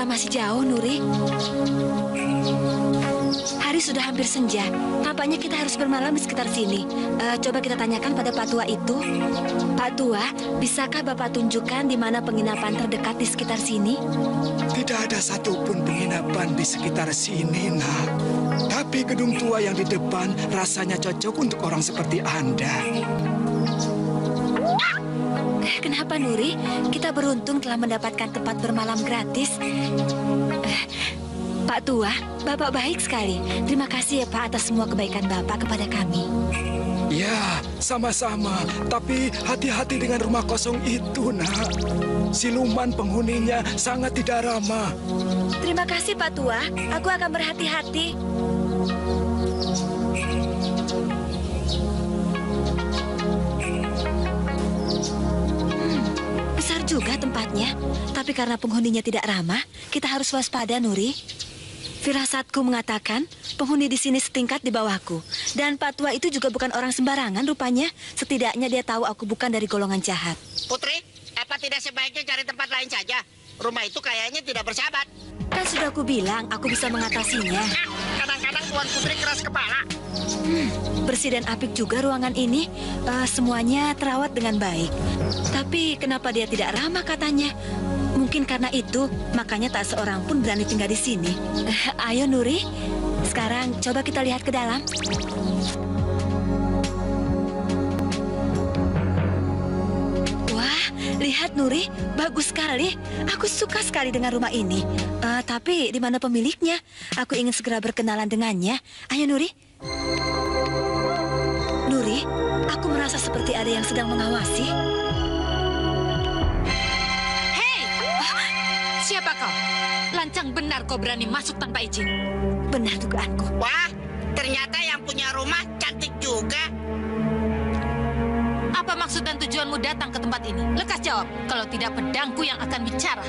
masih jauh, Nuri. Hari sudah hampir senja. Tampaknya kita harus bermalam di sekitar sini. Coba kita tanyakan pada Pak Tua itu. Pak Tua, bisakah Bapak tunjukkan di mana penginapan terdekat di sekitar sini? Tidak ada satupun penginapan di sekitar sini, Nak. Tapi gedung tua yang di depan rasanya cocok untuk orang seperti Anda. Kenapa, Nuri? Kita beruntung telah mendapatkan tempat bermalam gratis. Pak Tua, Bapak baik sekali. Terima kasih ya Pak atas semua kebaikan Bapak kepada kami. Ya, sama-sama. Tapi hati-hati dengan rumah kosong itu, Nak. Siluman penghuninya sangat tidak ramah. Terima kasih Pak Tua. Aku akan berhati-hati. Besar juga tempatnya. Tapi karena penghuninya tidak ramah, kita harus waspada, Nuri. Firasatku mengatakan penghuni di sini setingkat di bawahku. Dan Pak Tua itu juga bukan orang sembarangan rupanya. Setidaknya dia tahu aku bukan dari golongan jahat. Putri, apa tidak sebaiknya cari tempat lain saja? Rumah itu kayaknya tidak bersahabat. Kan sudah aku bilang aku bisa mengatasinya. Kadang-kadang Tuan Putri keras kepala. Bersih dan apik juga ruangan ini. Semuanya terawat dengan baik. Tapi kenapa dia tidak ramah katanya? Mungkin karena itu, makanya tak seorang pun berani tinggal di sini. Ayo Nuri, sekarang coba kita lihat ke dalam. Wah, lihat Nuri, bagus sekali. Aku suka sekali dengan rumah ini. Tapi di mana pemiliknya? Aku ingin segera berkenalan dengannya. Ayo Nuri. Nuri, aku merasa seperti ada yang sedang mengawasi. Siapa kau? Lancang benar kau berani masuk tanpa izin. Benar dugaanku. Wah, ternyata yang punya rumah cantik juga. Apa maksud dan tujuanmu datang ke tempat ini? Lekas jawab, kalau tidak pedangku yang akan bicara.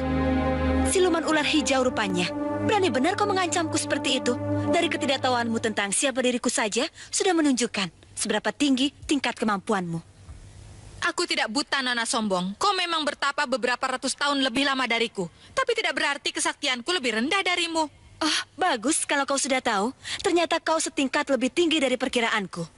Siluman ular hijau rupanya. Berani benar kau mengancamku seperti itu. Dari ketidaktahuanmu tentang siapa diriku saja, sudah menunjukkan seberapa tinggi tingkat kemampuanmu. Aku tidak buta, Nona sombong. Kau memang bertapa beberapa ratus tahun lebih lama dariku. Tapi tidak berarti kesaktianku lebih rendah darimu. Oh, bagus kalau kau sudah tahu. Ternyata kau setingkat lebih tinggi dari perkiraanku.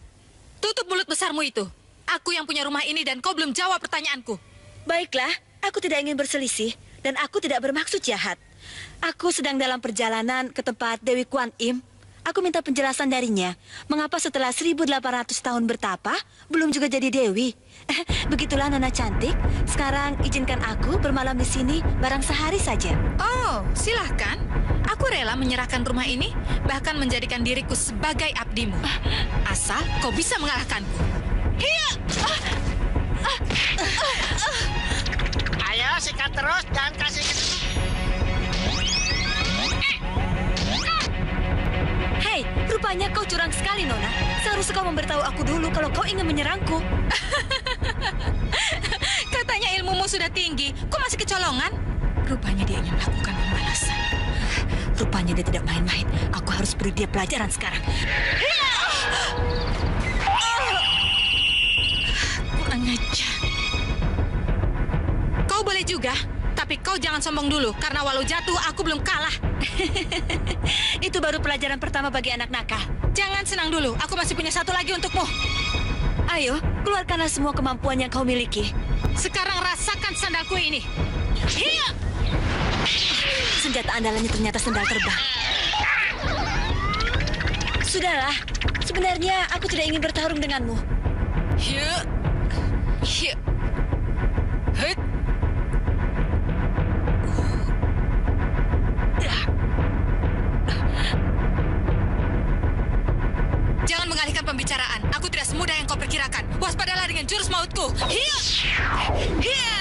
Tutup mulut besarmu itu. Aku yang punya rumah ini dan kau belum jawab pertanyaanku. Baiklah, aku tidak ingin berselisih. Dan aku tidak bermaksud jahat. Aku sedang dalam perjalanan ke tempat Dewi Kuan Im. Aku minta penjelasan darinya. Mengapa setelah 1800 tahun bertapa, belum juga jadi Dewi? Begitulah Nona cantik. Sekarang izinkan aku bermalam di sini barang sehari saja. Oh, silahkan. Aku rela menyerahkan rumah ini, bahkan menjadikan diriku sebagai abdimu. Asal kau bisa mengalahkanku. Hiya! Ayo, sikat terus, jangan kasih... Hei, rupanya kau curang sekali, Nona. Seharusnya kau memberitahu aku dulu kalau kau ingin menyerangku. Katanya ilmumu sudah tinggi. Kau masih kecolongan? Rupanya dia ingin melakukan pembalasan. Rupanya dia tidak main-main. Aku harus beri dia pelajaran sekarang. Kurang ajar. Kau boleh juga, tapi kau jangan sombong dulu. Karena walau jatuh, aku belum kalah. Itu baru pelajaran pertama bagi anak nakal. Jangan senang dulu, aku masih punya satu lagi untukmu. Ayo, keluarkanlah semua kemampuan yang kau miliki. Sekarang rasakan sandalku ini. Hiya! Senjata andalannya ternyata sendal terbang. Sudahlah, sebenarnya aku tidak ingin bertarung denganmu. Hiya! Hiya! Hit! Jangan mengalihkan pembicaraan. Aku tidak semudah yang kau perkirakan. Waspadalah dengan jurus mautku. Hiya! Hiya!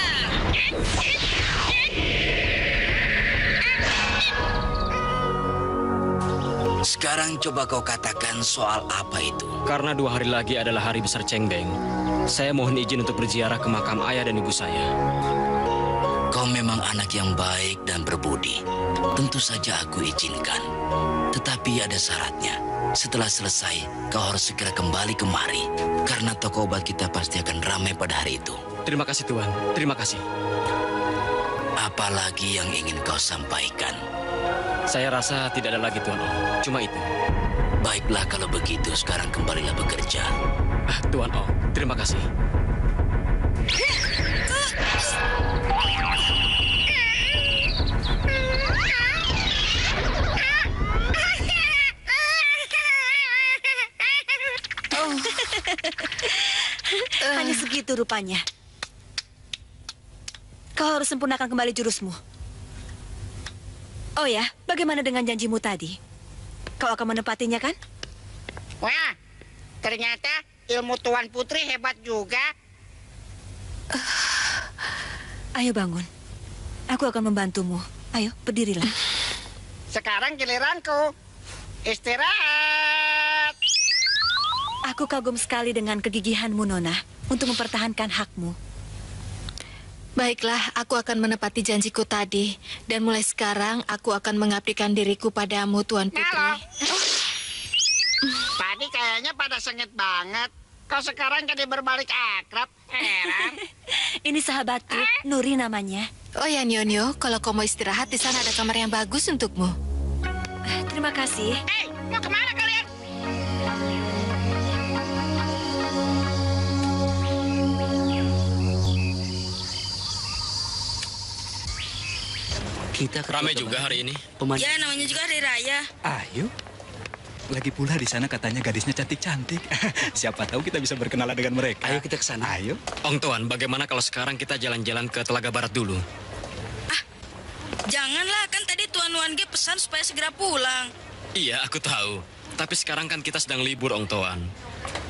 Sekarang coba kau katakan soal apa itu. Karena 2 hari lagi adalah hari besar Cengbeng, saya mohon izin untuk berziarah ke makam ayah dan ibu saya. Kau memang anak yang baik dan berbudi. Tentu saja aku izinkan. Tetapi ada syaratnya. Setelah selesai, kau harus segera kembali kemari. Karena toko obat kita pasti akan ramai pada hari itu. Terima kasih Tuan, terima kasih. Apalagi yang ingin kau sampaikan? Saya rasa tidak ada lagi, Tuan Oh. Cuma itu. Baiklah kalau begitu, sekarang kembalilah bekerja. Tuan Oh, terima kasih. Hanya segitu rupanya. Kau harus sempurnakan kembali jurusmu. Oh ya, bagaimana dengan janjimu tadi? Kau akan menepatinya, kan? Wah, ternyata ilmu Tuan Putri hebat juga. Ayo bangun. Aku akan membantumu. Ayo, berdirilah. Sekarang giliranku. Istirahat. Aku kagum sekali dengan kegigihanmu, Nona, untuk mempertahankan hakmu. Baiklah, aku akan menepati janjiku tadi. Dan mulai sekarang, aku akan mengabdikan diriku padamu, Tuan Putri. Halo. Tadi kayaknya pada sengit banget. Kau sekarang jadi berbalik akrab. Heran. Ini sahabatku, Nuri namanya. Oh ya, Nyonyo, kalau kau mau istirahat, di sana ada kamar yang bagus untukmu. Terima kasih. Hei, mau kemana kalian? Kita Ramai juga hari ini. Ya, namanya juga hari raya. Ayo. Lagi pula di sana katanya gadisnya cantik-cantik. Siapa tahu kita bisa berkenalan dengan mereka. Ayo kita ke sana. Ayo. Ong Tuan, bagaimana kalau sekarang kita jalan-jalan ke Telaga Barat dulu? Janganlah, kan tadi Tuan Wange pesan supaya segera pulang. Iya, aku tahu. Tapi sekarang kan kita sedang libur, Ong Tuan.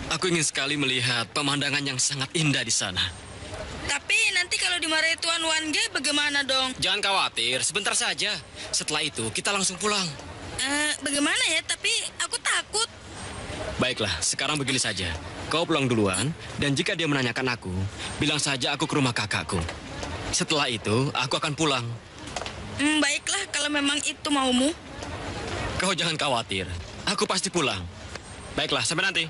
Aku ingin sekali melihat pemandangan yang sangat indah di sana. Tapi nanti kalau dimarahi Tuan Wange bagaimana dong? Jangan khawatir, sebentar saja. Setelah itu, kita langsung pulang. Bagaimana ya? Tapi aku takut. Baiklah, sekarang begini saja. Kau pulang duluan, dan jika dia menanyakan aku, bilang saja aku ke rumah kakakku. Setelah itu, aku akan pulang. Baiklah, kalau memang itu maumu. Kau jangan khawatir, aku pasti pulang. Baiklah, sampai nanti.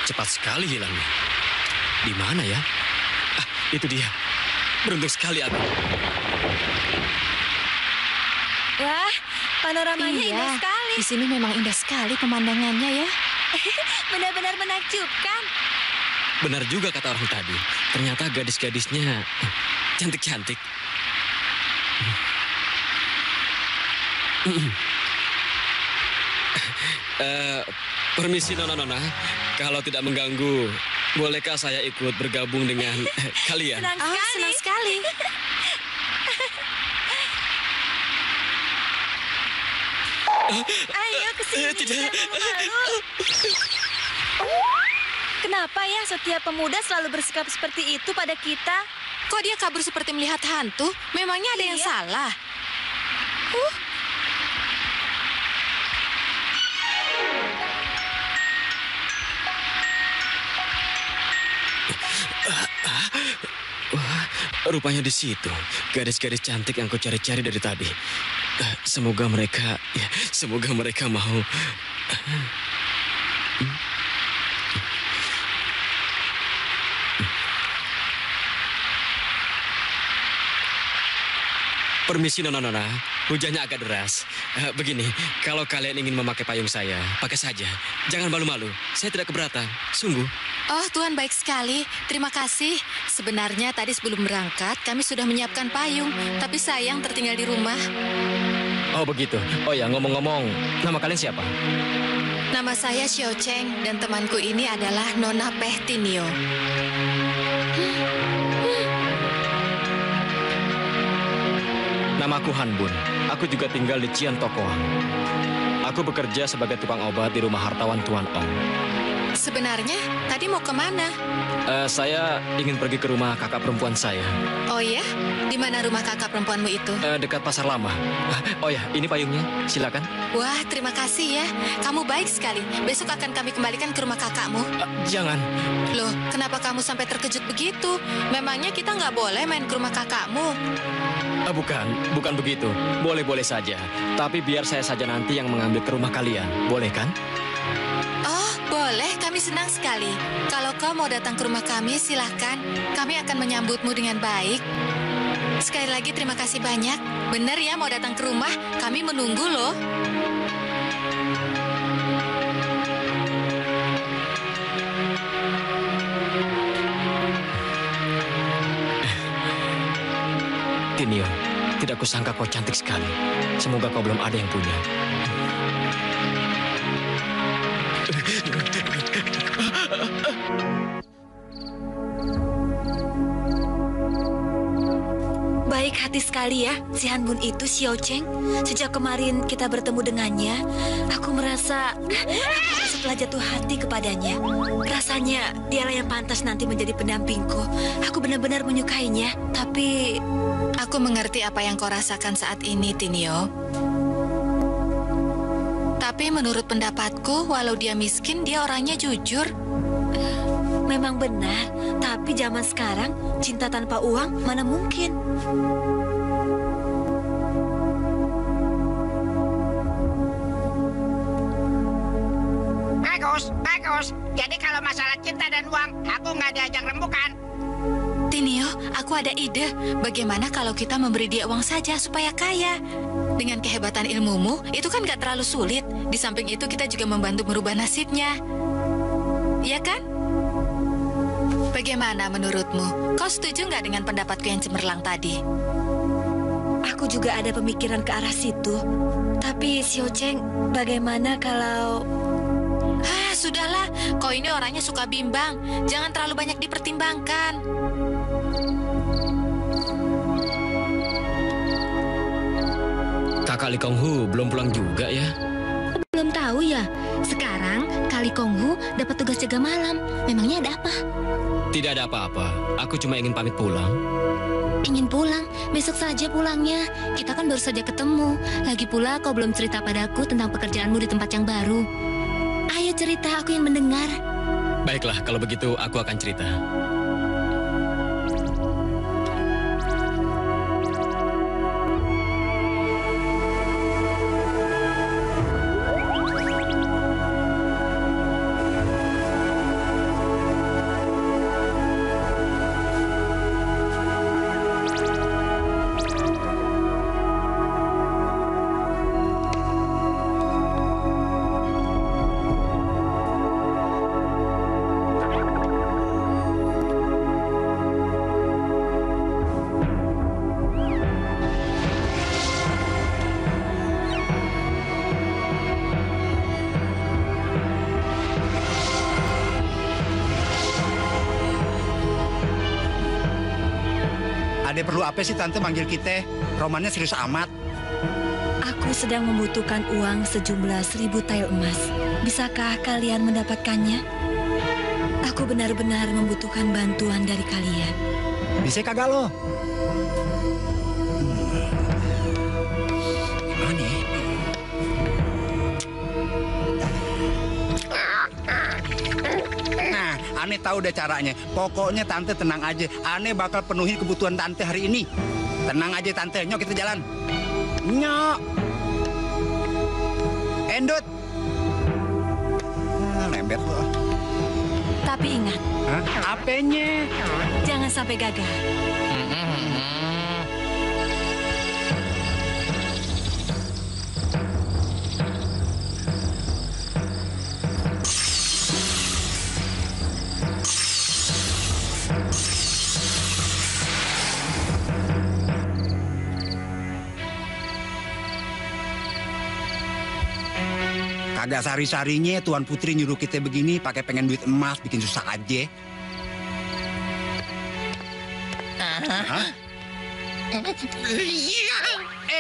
Cepat sekali hilangnya. Di mana ya? Itu dia. Beruntung sekali aku. Wah, panoramanya Iya, indah sekali. di sini memang indah sekali pemandangannya ya. Benar-benar menakjubkan. Benar juga kata orang tadi. Ternyata gadis-gadisnya cantik-cantik. Permisi Nona-Nona, kalau tidak mengganggu, bolehkah saya ikut bergabung dengan kalian? Senang sekali. Senang sekali. Ayo ke sini. Tidak. Jangan malu-malu. Kenapa ya setiap pemuda selalu bersikap seperti itu pada kita? Kok dia kabur seperti melihat hantu? Memangnya ada yang Iya. salah? Wah, rupanya di situ. Gadis-gadis cantik yang aku cari-cari dari tadi. Semoga mereka mau. Permisi Nona-Nona, hujannya agak deras. Begini, kalau kalian ingin memakai payung saya, pakai saja. Jangan malu-malu, saya tidak keberatan, sungguh. Oh, Tuhan baik sekali. Terima kasih. Sebenarnya tadi sebelum berangkat, kami sudah menyiapkan payung. Tapi sayang tertinggal di rumah. Oh begitu, oh ya ngomong-ngomong, nama kalian siapa? Nama saya Xiao Cheng dan temanku ini adalah Nona Pehtinio. Namaku Han Bun, aku juga tinggal di Cian Tokoan. Aku bekerja sebagai tukang obat di rumah hartawan Tuan Ong. Sebenarnya, tadi mau kemana? Saya ingin pergi ke rumah kakak perempuan saya. Oh ya? Di mana rumah kakak perempuanmu itu? Dekat pasar lama. Oh ya, ini payungnya. Silakan. Wah, terima kasih ya. Kamu baik sekali. Besok akan kami kembalikan ke rumah kakakmu. Jangan. Loh, kenapa kamu sampai terkejut begitu? Memangnya kita nggak boleh main ke rumah kakakmu? Bukan begitu. Boleh-boleh saja. Tapi biar saya saja nanti yang mengambil ke rumah kalian. Boleh kan? Oh, boleh. Kami senang sekali. Kalau kau mau datang ke rumah kami, silahkan. Kami akan menyambutmu dengan baik. Sekali lagi terima kasih banyak. Benar ya mau datang ke rumah? Kami menunggu loh. Tinio, tidak kusangka kau cantik sekali. Semoga kau belum ada yang punya. Baik hati sekali ya, si Hanbun itu, Xiao Cheng. Sejak kemarin kita bertemu dengannya, aku merasa telah jatuh hati kepadanya. Rasanya dialah yang pantas nanti menjadi pendampingku. Aku benar-benar menyukainya, tapi... Aku mengerti apa yang kau rasakan saat ini, Tinio. Tapi menurut pendapatku, walau dia miskin, dia orangnya jujur. Memang benar, tapi zaman sekarang, cinta tanpa uang mana mungkin. Bagus. Jadi kalau masalah cinta dan uang, aku nggak diajak rembukan. Tinio, aku ada ide. Bagaimana kalau kita memberi dia uang saja supaya kaya? Dengan kehebatan ilmumu, itu kan gak terlalu sulit. Di samping itu kita juga membantu merubah nasibnya. Iya kan? Bagaimana menurutmu? Kau setuju nggak dengan pendapatku yang cemerlang tadi? Aku juga ada pemikiran ke arah situ. Tapi Xiao Cheng, bagaimana kalau... Sudahlah. Kau ini orangnya suka bimbang. Jangan terlalu banyak dipertimbangkan. Kakak Li Konghu belum pulang juga ya? Belum tahu ya. Sekarang Kali Konghu dapat tugas jaga malam. Memangnya ada apa? Tidak ada apa-apa. Aku cuma ingin pamit pulang. Ingin pulang? Besok saja pulangnya. Kita kan baru saja ketemu. Lagi pula kau belum cerita padaku tentang pekerjaanmu di tempat yang baru. Ayo cerita, aku yang mendengar. Baiklah, kalau begitu aku akan cerita. Ade perlu apa sih Tante manggil kita? Romannya serius amat. Aku sedang membutuhkan uang sejumlah 1000 tael emas. Bisakah kalian mendapatkannya? Aku benar-benar membutuhkan bantuan dari kalian. Bisa kagak lo? Gimana ya? Nah, Ane tahu deh caranya. Pokoknya Tante tenang aja. Ane bakal penuhi kebutuhan Tante hari ini. Tenang aja Tante. Nyok kita jalan. Nyok. Endut. Lembet lo. Tapi ingat. Hah? Apanya? Jangan sampai gagal. Kagak sari-sarinya Tuan Putri nyuruh kita begini pakai pengen duit emas bikin susah aja. Hah?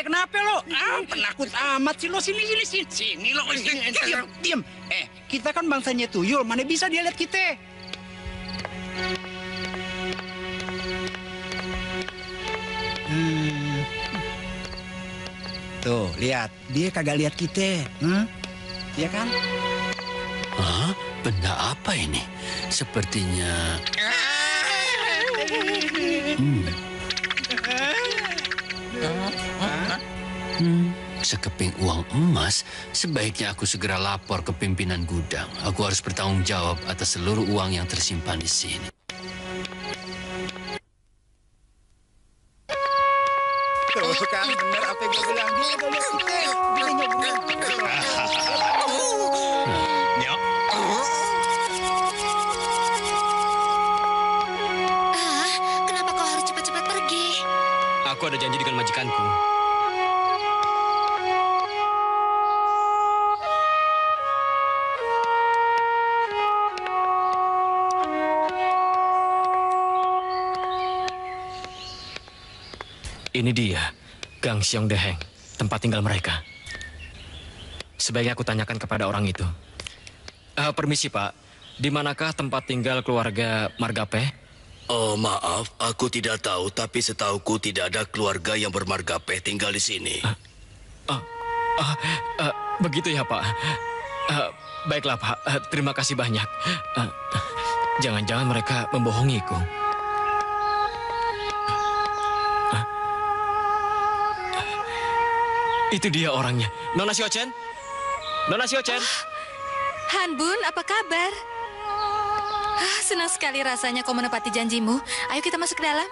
kenapa lo? Penakut amat sih lo. Sini lo. Diam. Kita kan bangsanya tuyul, mana bisa dia lihat kita? Tuh, lihat. Dia kagak lihat kita. Iya kan? Hah? Benda apa ini? Sepertinya... Sekeping uang emas. Sebaiknya aku segera lapor ke pimpinan gudang. Aku harus bertanggung jawab atas seluruh uang yang tersimpan di sini. Tuh kan, bener apa yang gue bilang. Dia udah lihat kita. Dia nyobrol. Kenapa kau harus cepat-cepat pergi? Aku ada janji dengan majikanku. Ini dia, Gang Siong Deheng, tempat tinggal mereka. Sebaiknya aku tanyakan kepada orang itu. Permisi, Pak. Di manakah tempat tinggal keluarga Margape? Oh, maaf, aku tidak tahu, tapi setauku tidak ada keluarga yang bermargape tinggal di sini. Begitu ya, Pak. Baiklah, Pak. Terima kasih banyak. Jangan-jangan mereka membohongiku. Itu dia orangnya. Nona Xiaochen? Nona Xiaochen? Han Bun, apa kabar? Senang sekali rasanya kau menepati janjimu. Ayo kita masuk ke dalam.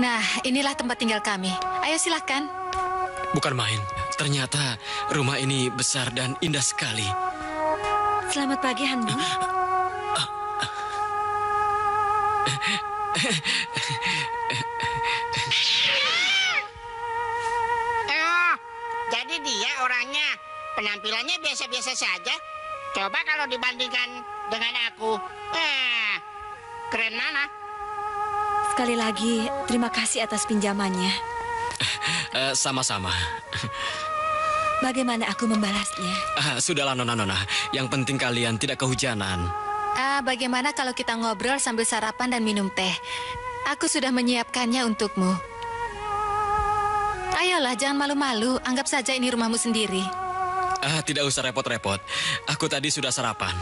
Nah, inilah tempat tinggal kami. Ayo silakan. Bukan main. Ternyata rumah ini besar dan indah sekali. Selamat pagi, Han Bun. Jadi dia orangnya. Penampilannya biasa-biasa saja. Coba kalau dibandingkan dengan aku. Keren mana? Sekali lagi, terima kasih atas pinjamannya. Sama-sama. Bagaimana aku membalasnya? Sudahlah, Nona. Yang penting kalian tidak kehujanan. Bagaimana kalau kita ngobrol sambil sarapan dan minum teh? Aku sudah menyiapkannya untukmu. Ayolah, jangan malu-malu. Anggap saja ini rumahmu sendiri. Tidak usah repot-repot. Aku tadi sudah sarapan.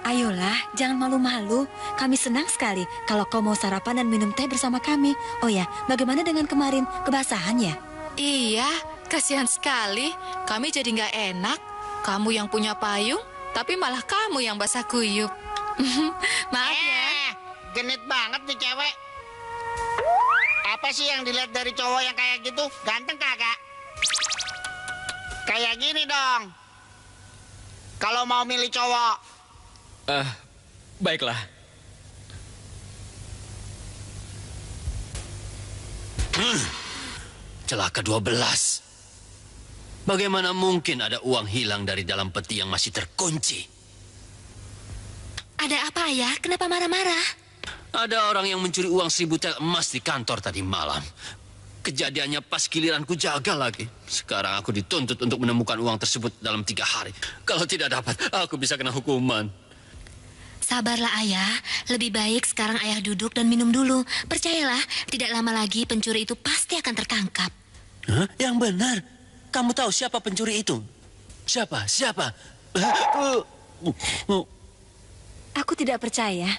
Ayolah, jangan malu-malu. Kami senang sekali kalau kau mau sarapan dan minum teh bersama kami. Oh ya, bagaimana dengan kemarin kebasahannya? Iya, kasihan sekali. Kami jadi nggak enak. Kamu yang punya payung, tapi malah kamu yang basah kuyup. Maaf ya. Genit banget nih cewek. Apa sih yang dilihat dari cowok yang kayak gitu? Ganteng kagak? Kayak gini dong. Kalau mau milih cowok. Baiklah. Celaka 12. Bagaimana mungkin ada uang hilang dari dalam peti yang masih terkunci? Ada apa, Ayah? Kenapa marah-marah? Ada orang yang mencuri uang 1000 tel emas di kantor tadi malam. Kejadiannya pas giliranku jaga lagi. Sekarang aku dituntut untuk menemukan uang tersebut dalam 3 hari. Kalau tidak dapat, aku bisa kena hukuman. Sabarlah, Ayah. Lebih baik sekarang Ayah duduk dan minum dulu. Percayalah, tidak lama lagi pencuri itu pasti akan tertangkap. Hah? Yang benar. Kamu tahu siapa pencuri itu? Siapa? Aku tidak percaya.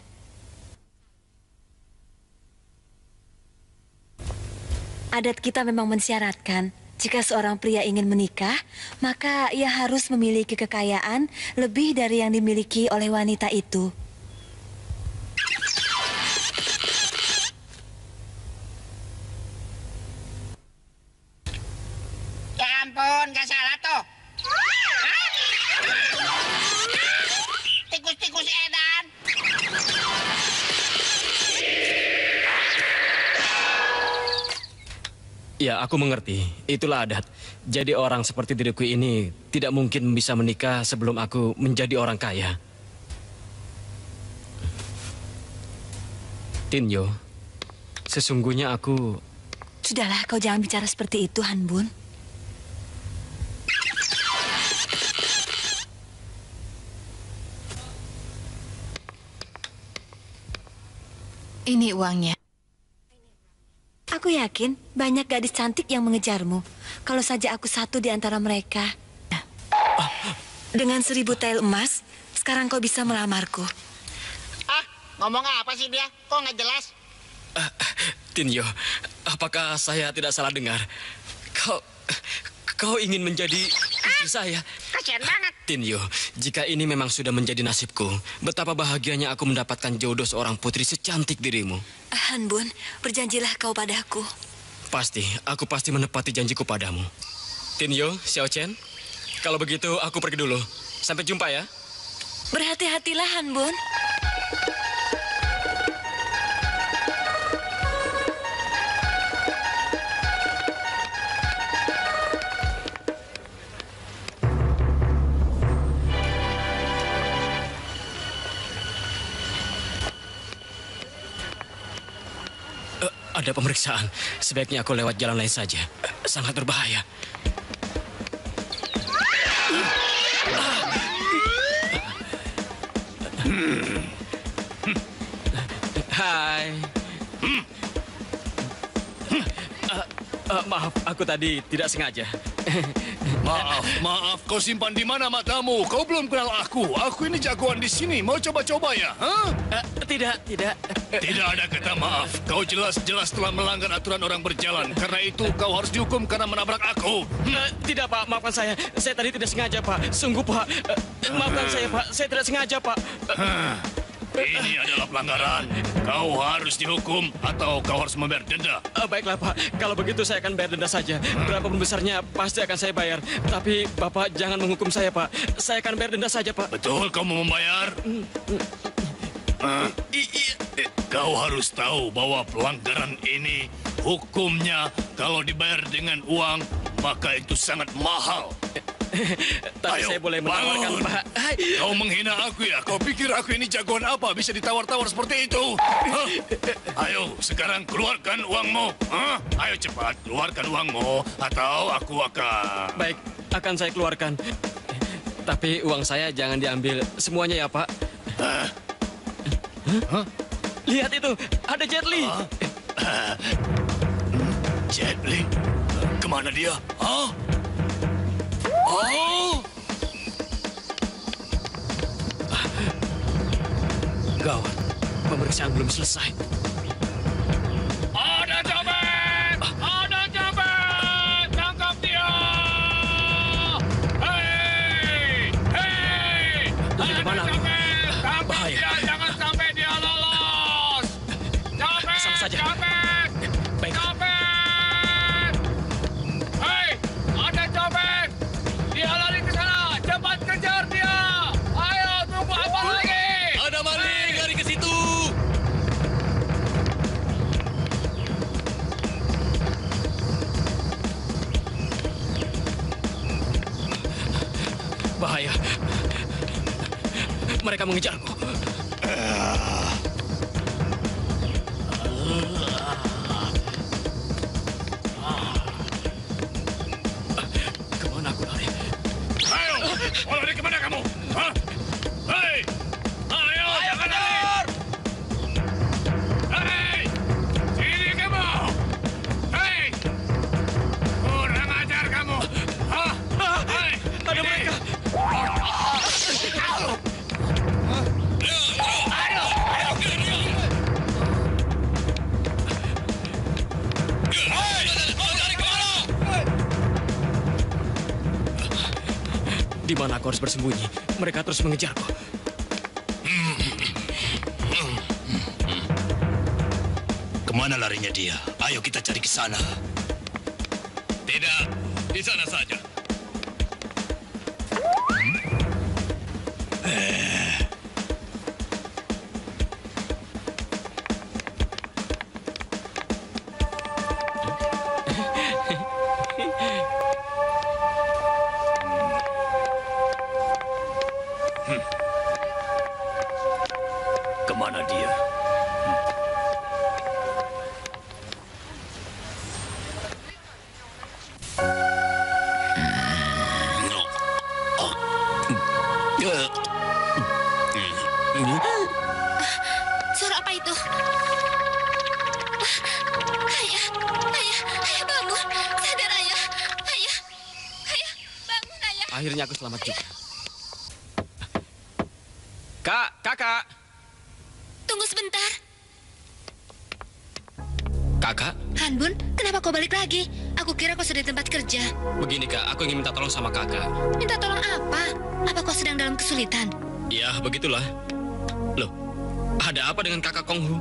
Adat kita memang mensyaratkan, jika seorang pria ingin menikah, maka ia harus memiliki kekayaan lebih dari yang dimiliki oleh wanita itu. Ya ampun, gak salah tuh. Tikus-tikus edan. Ya, aku mengerti. Itulah adat. Jadi orang seperti diriku ini tidak mungkin bisa menikah sebelum aku menjadi orang kaya. Tinyo, sesungguhnya aku... Sudahlah, kau jangan bicara seperti itu, Han Bun. Ini uangnya. Aku yakin banyak gadis cantik yang mengejarmu. Kalau saja aku satu di antara mereka. Dengan 1000 tael emas, sekarang kau bisa melamarku. Ah, ngomong apa sih dia? Kok nggak jelas? Tinyo, apakah saya tidak salah dengar? Kau ingin menjadi istri saya? Kasian banget. Tinyo, jika ini memang sudah menjadi nasibku, betapa bahagianya aku mendapatkan jodoh seorang putri secantik dirimu. Han Bun, berjanjilah kau padaku. Pasti, aku pasti menepati janjiku padamu. Tinyo, Xiao Chen, kalau begitu aku pergi dulu. Sampai jumpa ya. Berhati-hatilah, Han Bun. Ada pemeriksaan. Sebaiknya aku lewat jalan lain saja. Sangat berbahaya. Hai. Maaf, aku tadi tidak sengaja. Maaf, kau simpan di mana matamu? Kau belum kenal aku. Aku ini jagoan di sini. Mau coba-coba ya? Tidak. Tidak ada kata maaf. Kau jelas-jelas telah melanggar aturan orang berjalan. Karena itu kau harus dihukum karena menabrak aku. Tidak, Pak. Maafkan saya. Saya tadi tidak sengaja, Pak. Sungguh, Pak. Maafkan saya, Pak. Saya tidak sengaja, Pak. Ini adalah pelanggaran. Kau harus dihukum atau kau harus membayar denda. Baiklah, Pak. Kalau begitu saya akan bayar denda saja. Berapapun besarnya pasti akan saya bayar. Tapi Bapak jangan menghukum saya, Pak. Saya akan bayar denda saja, Pak. Betul kau mau membayar? Kau harus tahu bahwa pelanggaran ini hukumnya kalau dibayar dengan uang maka itu sangat mahal. Tapi saya boleh menawarkan, Pak. Kau menghina aku ya? Kau pikir aku ini jagoan apa bisa ditawar-tawar seperti itu? Ayo, sekarang keluarkan uangmu. Ayo cepat, keluarkan uangmu atau aku akan... Baik, akan saya keluarkan. Tapi uang saya jangan diambil semuanya ya, Pak. Lihat itu, ada Jet Li. Jet Li? Kemana dia? Gawat, pemeriksaan belum selesai. Ada copet! Ada copet! Tangkap dia! Hei! Lari kemana? Bahaya. Jangan sampai dia lolos! Copet! Sama saja. Copet! Baik. Copet! Hei! Ada copet! Dia lari ke sana! Cepat kejar dia! Ayo, tunggu apa lagi? Ada maling, lari ke situ. Bahaya. Mereka mengejarku. Kemana aku lari? Ayo! Mau lari kemana kamu? Hei! Ayo, jangan lari! Hei! Sini kamu! Hei! Kurang ajar kamu! Hei! Ada mereka. Di mana aku harus bersembunyi? Mereka terus mengejarku. Kemana larinya dia? Ayo kita cari ke sana. Tidak, di sana saja. Kemana dia? akhirnya aku selamat juga. Kakak. Tunggu sebentar. Kakak, Hanbun, kenapa kau balik lagi? Aku kira kau sudah di tempat kerja. begini kak, aku ingin minta tolong sama kakak. Minta tolong apa? Apa kau sedang dalam kesulitan? Ya, begitulah. Loh, ada apa dengan kakak Konghu?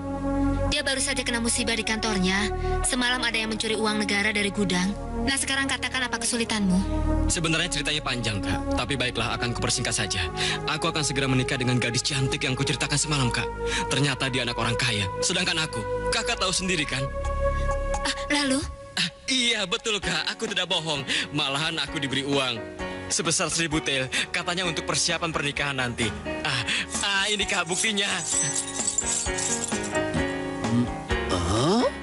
Dia baru saja kena musibah di kantornya. Semalam ada yang mencuri uang negara dari gudang. Nah, sekarang katakan apa kesulitanmu? Sebenarnya ceritanya panjang, Kak. Tapi baiklah, akan kupersingkat saja. Aku akan segera menikah dengan gadis cantik yang kuceritakan semalam, Kak. Ternyata dia anak orang kaya. Sedangkan aku, kakak tahu sendiri kan? Lalu? Iya, betul, Kak. Aku tidak bohong. Malahan aku diberi uang sebesar 1000 tel. Katanya untuk persiapan pernikahan nanti. Ini, Kak, buktinya.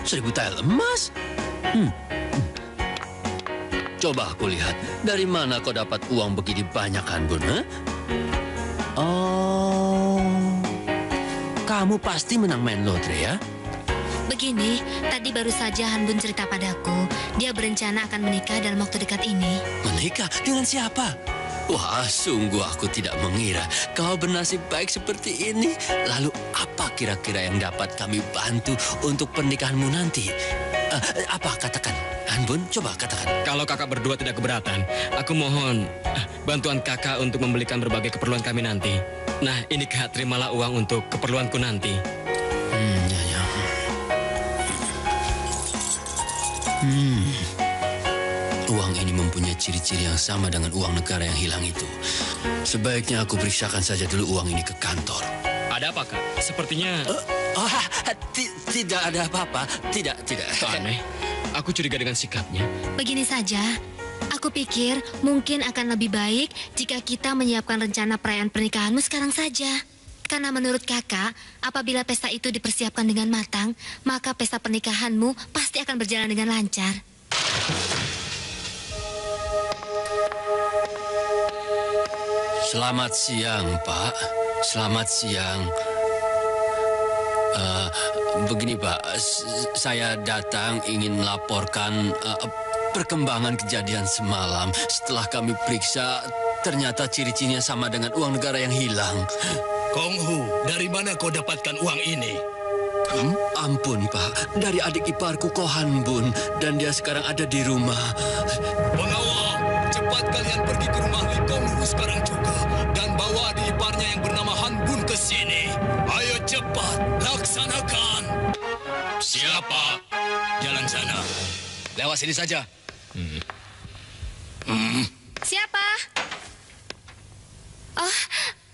1000 tel emas? Coba aku lihat, dari mana kau dapat uang begini banyak, Hanbun? Oh, kamu pasti menang main lotre ya? Begini, tadi baru saja Hanbun cerita padaku. Dia berencana akan menikah dalam waktu dekat ini. Menikah? Dengan siapa? Wah, sungguh aku tidak mengira kau bernasib baik seperti ini. Lalu apa kira-kira yang dapat kami bantu untuk pernikahanmu nanti? Apa katakan? Hanbun, coba katakan. Kalau kakak berdua tidak keberatan, aku mohon bantuan kakak untuk membelikan berbagai keperluan kami nanti. Nah, ini Kak, terimalah uang untuk keperluanku nanti. Uang ini mempunyai ciri-ciri yang sama dengan uang negara yang hilang itu. Sebaiknya aku periksakan saja dulu uang ini ke kantor. Ada apa, Kak? Sepertinya... Tidak ada apa-apa. Tidak. Aneh. Aku curiga dengan sikapnya. Begini saja, aku pikir mungkin akan lebih baik jika kita menyiapkan rencana perayaan pernikahanmu sekarang saja. Karena menurut kakak, apabila pesta itu dipersiapkan dengan matang, maka pesta pernikahanmu pasti akan berjalan dengan lancar. Selamat siang, Pak. Selamat siang. Begini, Pak. Saya datang ingin melaporkan perkembangan kejadian semalam. Setelah kami periksa, ternyata ciri-cirinya sama dengan uang negara yang hilang. Konghu, dari mana kau dapatkan uang ini? Ampun, Pak. Dari adik iparku, Ko Hanbun. Dan dia sekarang ada di rumah. Pengawal, cepat kalian pergi ke rumah Li Konghu sekarang juga. Dan bawa adik iparnya yang bernama Hanbun ke sini. Ayo cepat, laksanakan. Siapa? Jalan sana. Lewat sini saja. Siapa? Oh,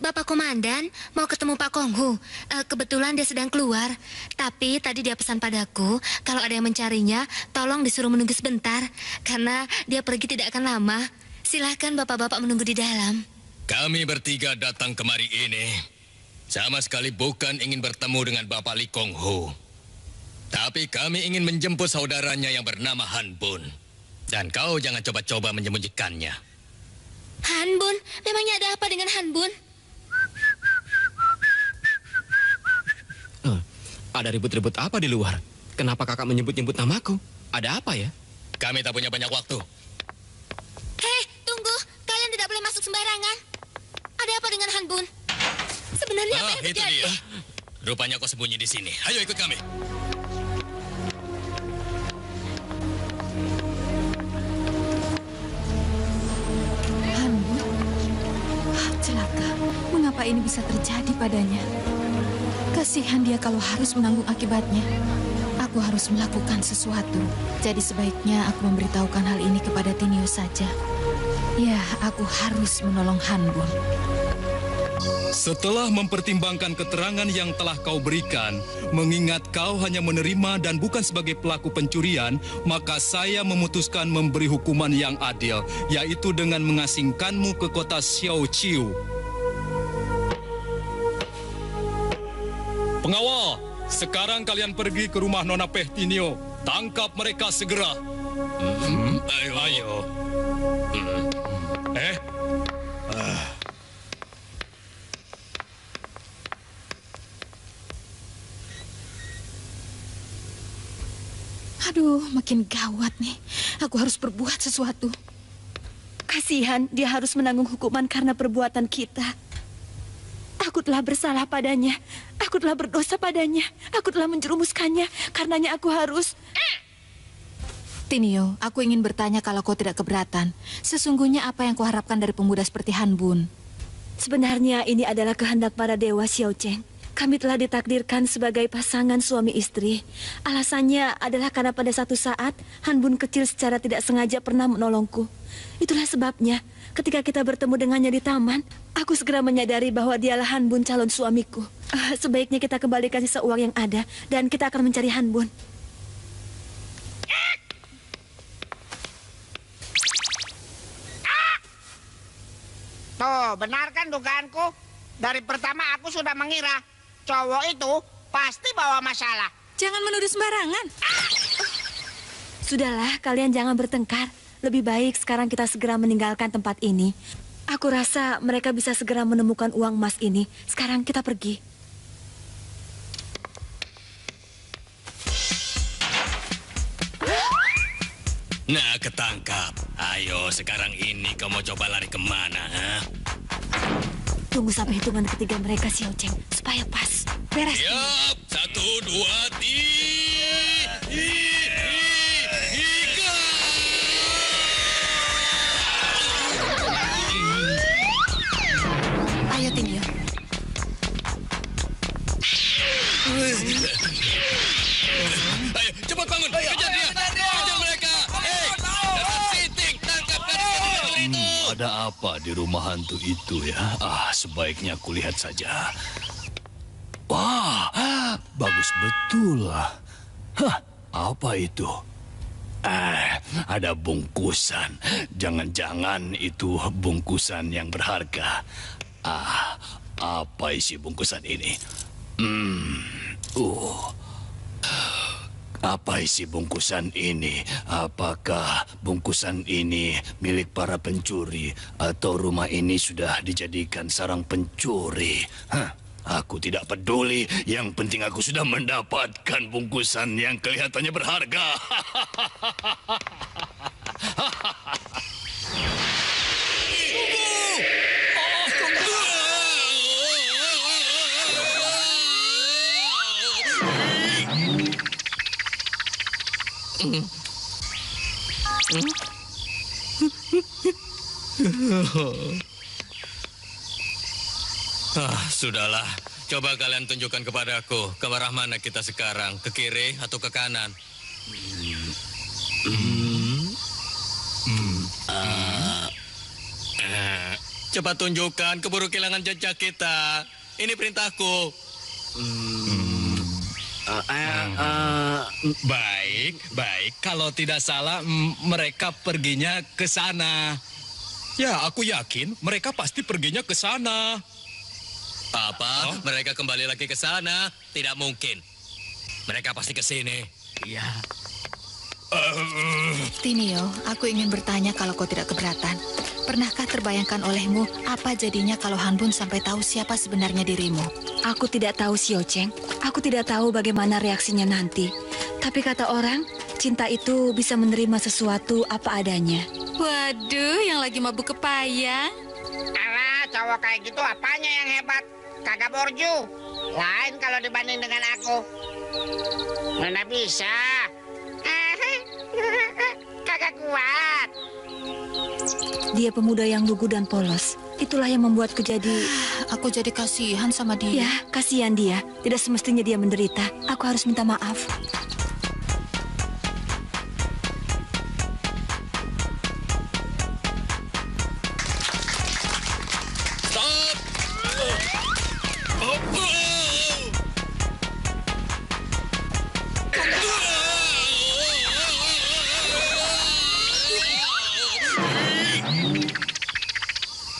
Bapak Komandan, mau ketemu Pak Konghu. Kebetulan dia sedang keluar. Tapi tadi dia pesan padaku, kalau ada yang mencarinya, tolong disuruh menunggu sebentar. Karena dia pergi tidak akan lama. Silahkan bapak-bapak menunggu di dalam. Kami bertiga datang kemari ini sama sekali bukan ingin bertemu dengan Bapak Li Konghu. Tapi kami ingin menjemput saudaranya yang bernama Hanbun. Dan kau jangan coba-coba menyembunyikannya. Hanbun? Memangnya ada apa dengan Hanbun? Ada ribut-ribut apa di luar? Kenapa kakak menyebut-nyebut namaku? Ada apa ya? Kami tak punya banyak waktu. Hei, tunggu. Kalian tidak boleh masuk sembarangan. Ada apa dengan Hanbun? Sebenarnya apa yang Itu terjadi? dia. Rupanya kau sembunyi di sini. Ayo ikut kami. Hanbun? Celaka. Mengapa ini bisa terjadi padanya? Kasihan dia kalau harus menanggung akibatnya. Aku harus melakukan sesuatu. Jadi sebaiknya aku memberitahukan hal ini kepada Tinio saja. Ya, aku harus menolong Hanbun. Setelah mempertimbangkan keterangan yang telah kau berikan, mengingat kau hanya menerima dan bukan sebagai pelaku pencurian, maka saya memutuskan memberi hukuman yang adil, yaitu dengan mengasingkanmu ke kota Xiaoqiu. Pengawal, sekarang kalian pergi ke rumah Nona Pehtinio. Tangkap mereka segera. Ayo. Aduh, makin gawat nih. Aku harus berbuat sesuatu. Kasihan dia harus menanggung hukuman karena perbuatan kita. Aku telah bersalah padanya. Aku telah berdosa padanya. Aku telah menjerumuskannya. Karenanya aku harus... Tinio, aku ingin bertanya kalau kau tidak keberatan. Sesungguhnya apa yang kau harapkan dari pemuda seperti Han Bun? Sebenarnya ini adalah kehendak para dewa, Xiao Cheng. Kami telah ditakdirkan sebagai pasangan suami istri. Alasannya adalah karena pada satu saat Han Bun kecil secara tidak sengaja pernah menolongku. Itulah sebabnya ketika kita bertemu dengannya di taman, aku segera menyadari bahwa dialah Han Bun calon suamiku. Sebaiknya kita kembalikan sisa uang yang ada dan kita akan mencari Han Bun. Tuh, benar kan dugaanku? Dari pertama aku sudah mengira cowok itu pasti bawa masalah. Jangan menuduh sembarangan. Sudahlah, kalian jangan bertengkar. Lebih baik sekarang kita segera meninggalkan tempat ini. Aku rasa mereka bisa segera menemukan uang emas ini. Sekarang kita pergi. Nah, ketangkap. Ayo, sekarang ini kau mau coba lari kemana, ha? Tunggu sampai hitungan ketiga mereka, Xiao Cheng, supaya pas. Beres. Siap. 1, 2, 3. Ayo, Tinio. Ayo, cepat bangun. Kejar dia. Kejar mereka. Hei, datang Siting. Tangkap gadis itu. Ada apa di rumah hantu itu ya? Sebaiknya aku lihat saja. Wah, bagus betul. Hah, apa itu? Ada bungkusan. Jangan-jangan itu bungkusan yang berharga. Apa isi bungkusan ini? Apa isi bungkusan ini? Apakah bungkusan ini milik para pencuri atau rumah ini sudah dijadikan sarang pencuri? Aku tidak peduli. Yang penting aku sudah mendapatkan bungkusan yang kelihatannya berharga. Sudahlah. Coba kalian tunjukkan kepadaku ke arah mana kita sekarang, ke kiri atau ke kanan? Cepat tunjukkan, keburu kehilangan jejak kita. Ini perintahku. Baik. Kalau tidak salah, mereka perginya ke sana. Ya, aku yakin mereka pasti perginya ke sana. Apa? Mereka kembali lagi ke sana? Tidak mungkin. Mereka pasti ke sini. Iya. Tinio, aku ingin bertanya kalau kau tidak keberatan. Pernahkah terbayangkan olehmu apa jadinya kalau Han Bun sampai tahu siapa sebenarnya dirimu? Aku tidak tahu, Xiao Cheng. Aku tidak tahu bagaimana reaksinya nanti. Tapi kata orang, cinta itu bisa menerima sesuatu apa adanya. Waduh, yang lagi mabuk kepayang. Alah, cowok kayak gitu apanya yang hebat? Kagak borju. Lain kalau dibanding dengan aku. Mana bisa? Kagak kuat. Dia pemuda yang lugu dan polos. Itulah yang membuatku jadi... Aku jadi kasihan sama dia. Ya, kasihan dia. Tidak semestinya dia menderita. Aku harus minta maaf.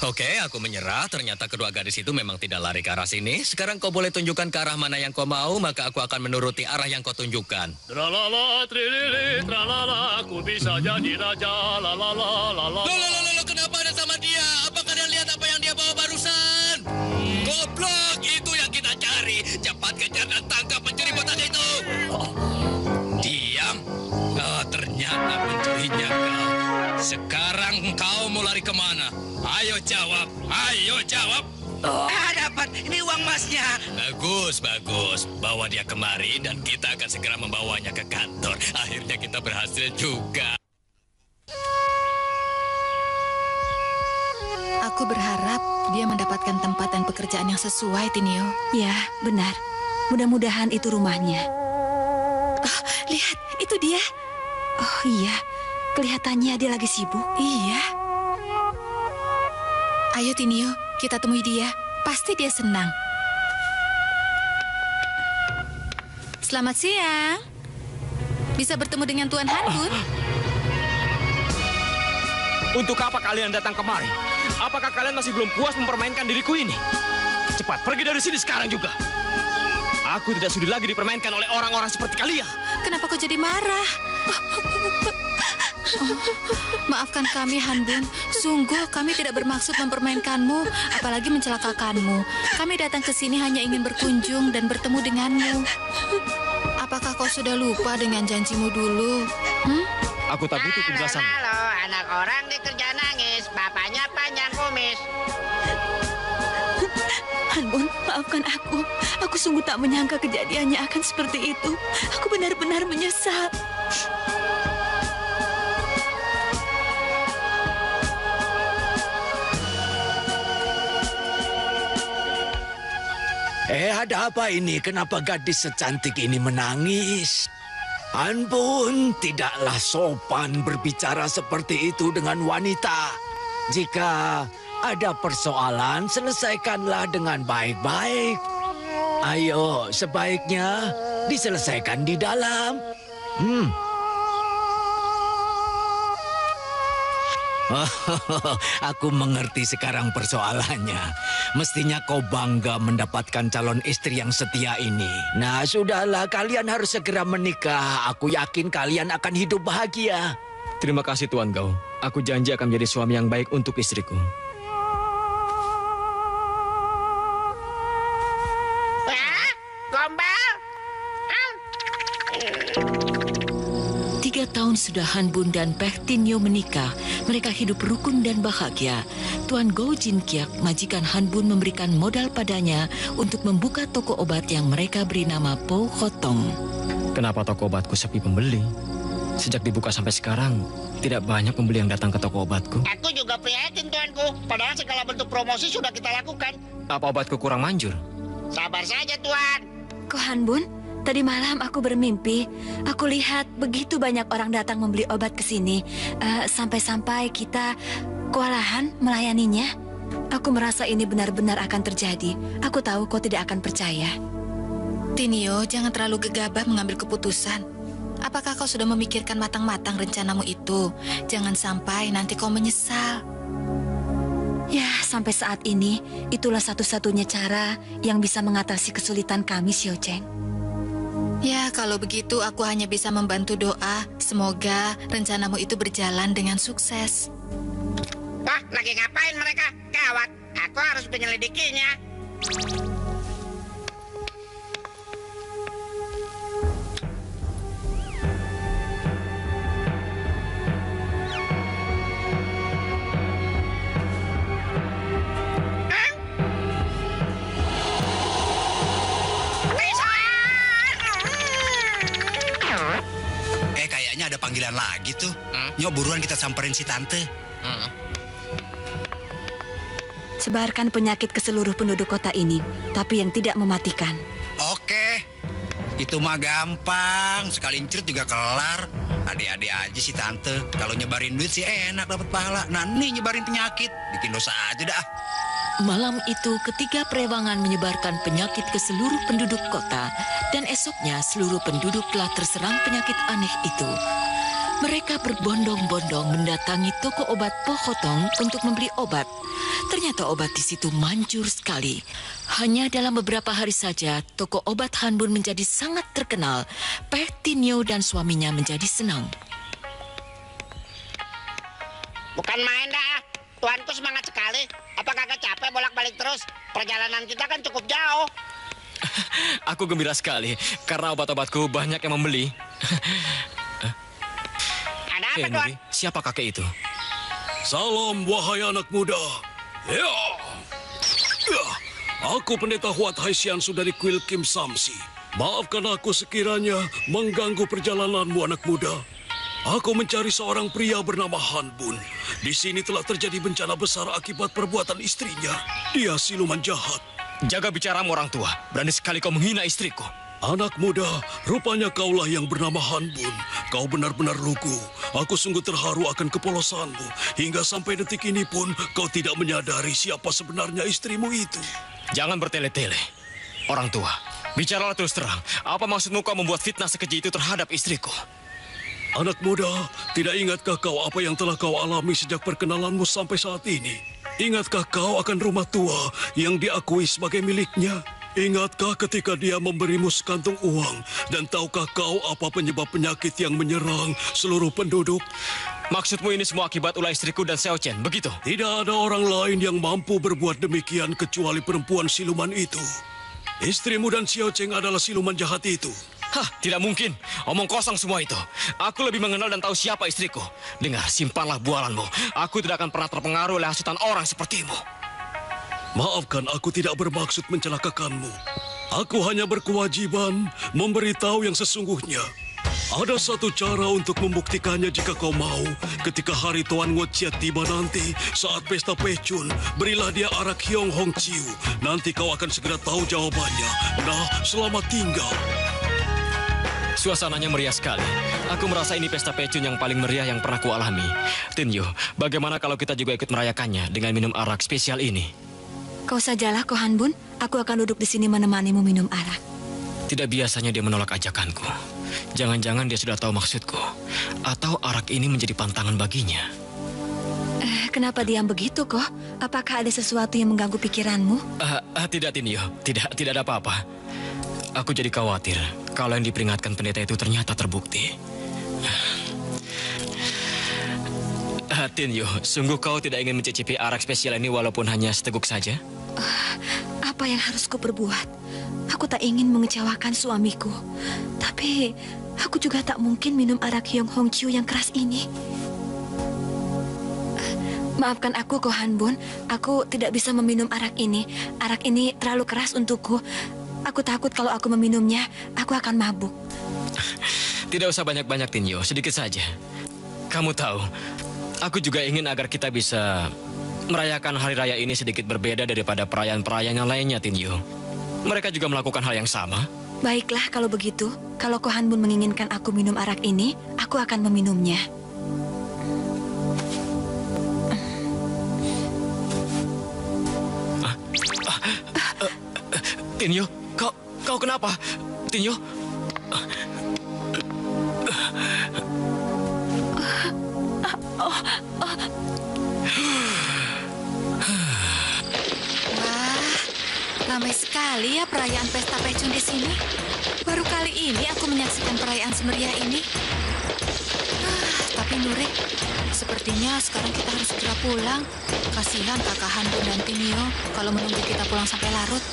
Oke, aku menyerah. Ternyata kedua gadis itu memang tidak lari ke arah sini. Sekarang kau boleh tunjukkan ke arah mana yang kau mau, maka aku akan menuruti arah yang kau tunjukkan. Tralala, trilili, tralala, aku bisa jadi raja, lalala, lalala. Loh, kenapa ada sama dia? Apa kalian lihat apa yang dia bawa barusan? Goblok, itu yang kita cari. Cepat kejar dan tangkap pencuri botak itu. Diam. Ternyata pencurinya kau. Sekarang Engkau mau lari kemana? Ayo jawab, ayo jawab. Dapat, ini uang emasnya. Bagus, bagus. Bawa dia kemari dan kita akan segera membawanya ke kantor. Akhirnya kita berhasil juga. Aku berharap dia mendapatkan tempat dan pekerjaan yang sesuai, Tinio. Ya, benar. Mudah-mudahan itu rumahnya. Oh, lihat, itu dia. Oh iya, kelihatannya dia lagi sibuk. Iya. Ayo, Tinio, kita temui dia. Pasti dia senang. Selamat siang. Bisa bertemu dengan Tuan Hanbun? Untuk apa kalian datang kemari? Apakah kalian masih belum puas mempermainkan diriku ini? Cepat, pergi dari sini sekarang juga. Aku tidak sudi lagi dipermainkan oleh orang-orang seperti kalian. Kenapa kau jadi marah? Oh, maafkan kami, Hanbun. Sungguh kami tidak bermaksud mempermainkanmu, apalagi mencelakakanmu. Kami datang ke sini hanya ingin berkunjung dan bertemu denganmu. Apakah kau sudah lupa dengan janjimu dulu? Aku tak butuh penjelasan. Halo, anak orang dikerja nangis, bapaknya panjang kumis. Hanbun, maafkan aku. Aku sungguh tak menyangka kejadiannya akan seperti itu. Aku benar-benar menyesal. Ada apa ini? Kenapa gadis secantik ini menangis? Hanbun, tidaklah sopan berbicara seperti itu dengan wanita. Jika ada persoalan, selesaikanlah dengan baik-baik. Ayo, sebaiknya diselesaikan di dalam. Aku mengerti sekarang persoalannya. Mestinya kau bangga mendapatkan calon istri yang setia ini. Nah, sudahlah, kalian harus segera menikah. Aku yakin kalian akan hidup bahagia. Terima kasih, Tuan Gao. Aku janji akan menjadi suami yang baik untuk istriku. Gombal? 3 tahun sudah Hanbun dan Peh Tinio menikah. Mereka hidup rukun dan bahagia. Tuan Gao Jin Kiak, majikan Hanbun, memberikan modal padanya untuk membuka toko obat yang mereka beri nama Po Khotong. Kenapa toko obatku sepi pembeli? Sejak dibuka sampai sekarang, tidak banyak pembeli yang datang ke toko obatku. Aku juga prihatin, tuanku. Padahal segala bentuk promosi sudah kita lakukan. Apa obatku kurang manjur? Sabar saja, Tuan. Ko Hanbun, tadi malam aku bermimpi. Aku lihat begitu banyak orang datang membeli obat ke sini. Sampai-sampai kita kewalahan melayaninya. Aku merasa ini benar-benar akan terjadi. Aku tahu kau tidak akan percaya. Tinio, jangan terlalu gegabah mengambil keputusan. Apakah kau sudah memikirkan matang-matang rencanamu itu? Jangan sampai nanti kau menyesal. Ya, sampai saat ini, itulah satu-satunya cara yang bisa mengatasi kesulitan kami, Xiao Cheng. Ya, kalau begitu aku hanya bisa membantu doa. Semoga rencanamu itu berjalan dengan sukses. Wah, lagi ngapain mereka? Gawat, aku harus menyelidikinya. Kayaknya ada panggilan lagi tuh. Nyok, buruan kita samperin si tante. Sebarkan penyakit ke seluruh penduduk kota ini, tapi yang tidak mematikan. Oke, itu mah gampang. Sekali cerut juga kelar. Adik-adik aja si tante. Kalau nyebarin duit sih enak dapat pahala. Nah, nih nyebarin penyakit, bikin dosa aja dah. Malam itu ketiga perewangan menyebarkan penyakit ke seluruh penduduk kota, dan esoknya seluruh penduduk telah terserang penyakit aneh itu. Mereka berbondong-bondong mendatangi toko obat Po Khotong untuk membeli obat. Ternyata obat di situ manjur sekali. Hanya dalam beberapa hari saja, toko obat Hanbun menjadi sangat terkenal. Peh Tinio dan suaminya menjadi senang. Bukan main dah. Tuanku semangat sekali. Apa kagak capek bolak-balik terus? Perjalanan kita kan cukup jauh. Aku gembira sekali karena obat-obatku banyak yang membeli. Ada apa, Tuan? Siapa kakek itu? Salam wahai anak muda. Ya. Aku pendeta Huat Haisiansu dari kuil Kim Samsi. Maafkan aku sekiranya mengganggu perjalananmu anak muda. Aku mencari seorang pria bernama Han Bun. Di sini telah terjadi bencana besar akibat perbuatan istrinya. Dia siluman jahat. Jaga bicaramu orang tua. Berani sekali kau menghina istriku. Anak muda, rupanya kaulah yang bernama Han Bun. Kau benar-benar lugu. Aku sungguh terharu akan kepolosanmu. Hingga sampai detik ini pun kau tidak menyadari siapa sebenarnya istrimu itu. Jangan bertele-tele. Orang tua, bicaralah terus terang. Apa maksudmu kau membuat fitnah sekeji itu terhadap istriku? Anak muda, tidak ingatkah kau apa yang telah kau alami sejak perkenalanmu sampai saat ini? Ingatkah kau akan rumah tua yang diakui sebagai miliknya? Ingatkah ketika dia memberimu sekantung uang? Dan tahukah kau apa penyebab penyakit yang menyerang seluruh penduduk? Maksudmu ini semua akibat ulah istriku dan Xiao Chen, begitu? Tidak ada orang lain yang mampu berbuat demikian kecuali perempuan siluman itu. Istrimu dan Xiao Chen adalah siluman jahat itu. Hah, tidak mungkin. Omong kosong semua itu. Aku lebih mengenal dan tahu siapa istriku. Dengar, simpanlah bualanmu. Aku tidak akan pernah terpengaruh oleh hasutan orang sepertimu. Maafkan, aku tidak bermaksud mencelakakanmu. Aku hanya berkewajiban memberitahu yang sesungguhnya. Ada satu cara untuk membuktikannya jika kau mau. Ketika hari Tuan Ngo Chia tiba nanti, saat pesta pecun, berilah dia arak Hiong Hong Chiu. Nanti kau akan segera tahu jawabannya. Nah, selamat tinggal. Suasananya meriah sekali. Aku merasa ini pesta pecun yang paling meriah yang pernah kualami. Tinyo, bagaimana kalau kita juga ikut merayakannya dengan minum arak spesial ini? Kau sajalah, Ko Han Bun. Aku akan duduk di sini menemanimu minum arak. Tidak biasanya dia menolak ajakanku. Jangan-jangan dia sudah tahu maksudku. Atau arak ini menjadi pantangan baginya. Kenapa diam begitu, Ko? Apakah ada sesuatu yang mengganggu pikiranmu? Tidak, Tinyo. Tidak ada apa-apa. Aku jadi khawatir kalau yang diperingatkan pendeta itu ternyata terbukti. Tinyo, sungguh kau tidak ingin mencicipi arak spesial ini walaupun hanya seteguk saja? Apa yang harus ku perbuat? Aku tak ingin mengecewakan suamiku. Tapi aku juga tak mungkin minum arak Hiong Hong Chiu yang keras ini. Maafkan aku, Ko Han Bun. Aku tidak bisa meminum arak ini. Arak ini terlalu keras untukku. Aku takut kalau aku meminumnya, aku akan mabuk. Tidak usah banyak-banyak, Tinyo. Sedikit saja. Kamu tahu, aku juga ingin agar kita bisa merayakan hari raya ini sedikit berbeda daripada perayaan-perayaan yang lainnya, Tinyo. Mereka juga melakukan hal yang sama. Baiklah kalau begitu. Kalau Ko Han Bun menginginkan aku minum arak ini, aku akan meminumnya. Tinyo, kau kenapa? Tinyo? Wah, ramai sekali ya perayaan pesta pecun di sini. Baru kali ini aku menyaksikan perayaan semeriah ini. Tapi Nurik, sepertinya sekarang kita harus segera pulang. Kasihan kakak Han Bun dan Tinyo kalau menunggu kita pulang sampai larut.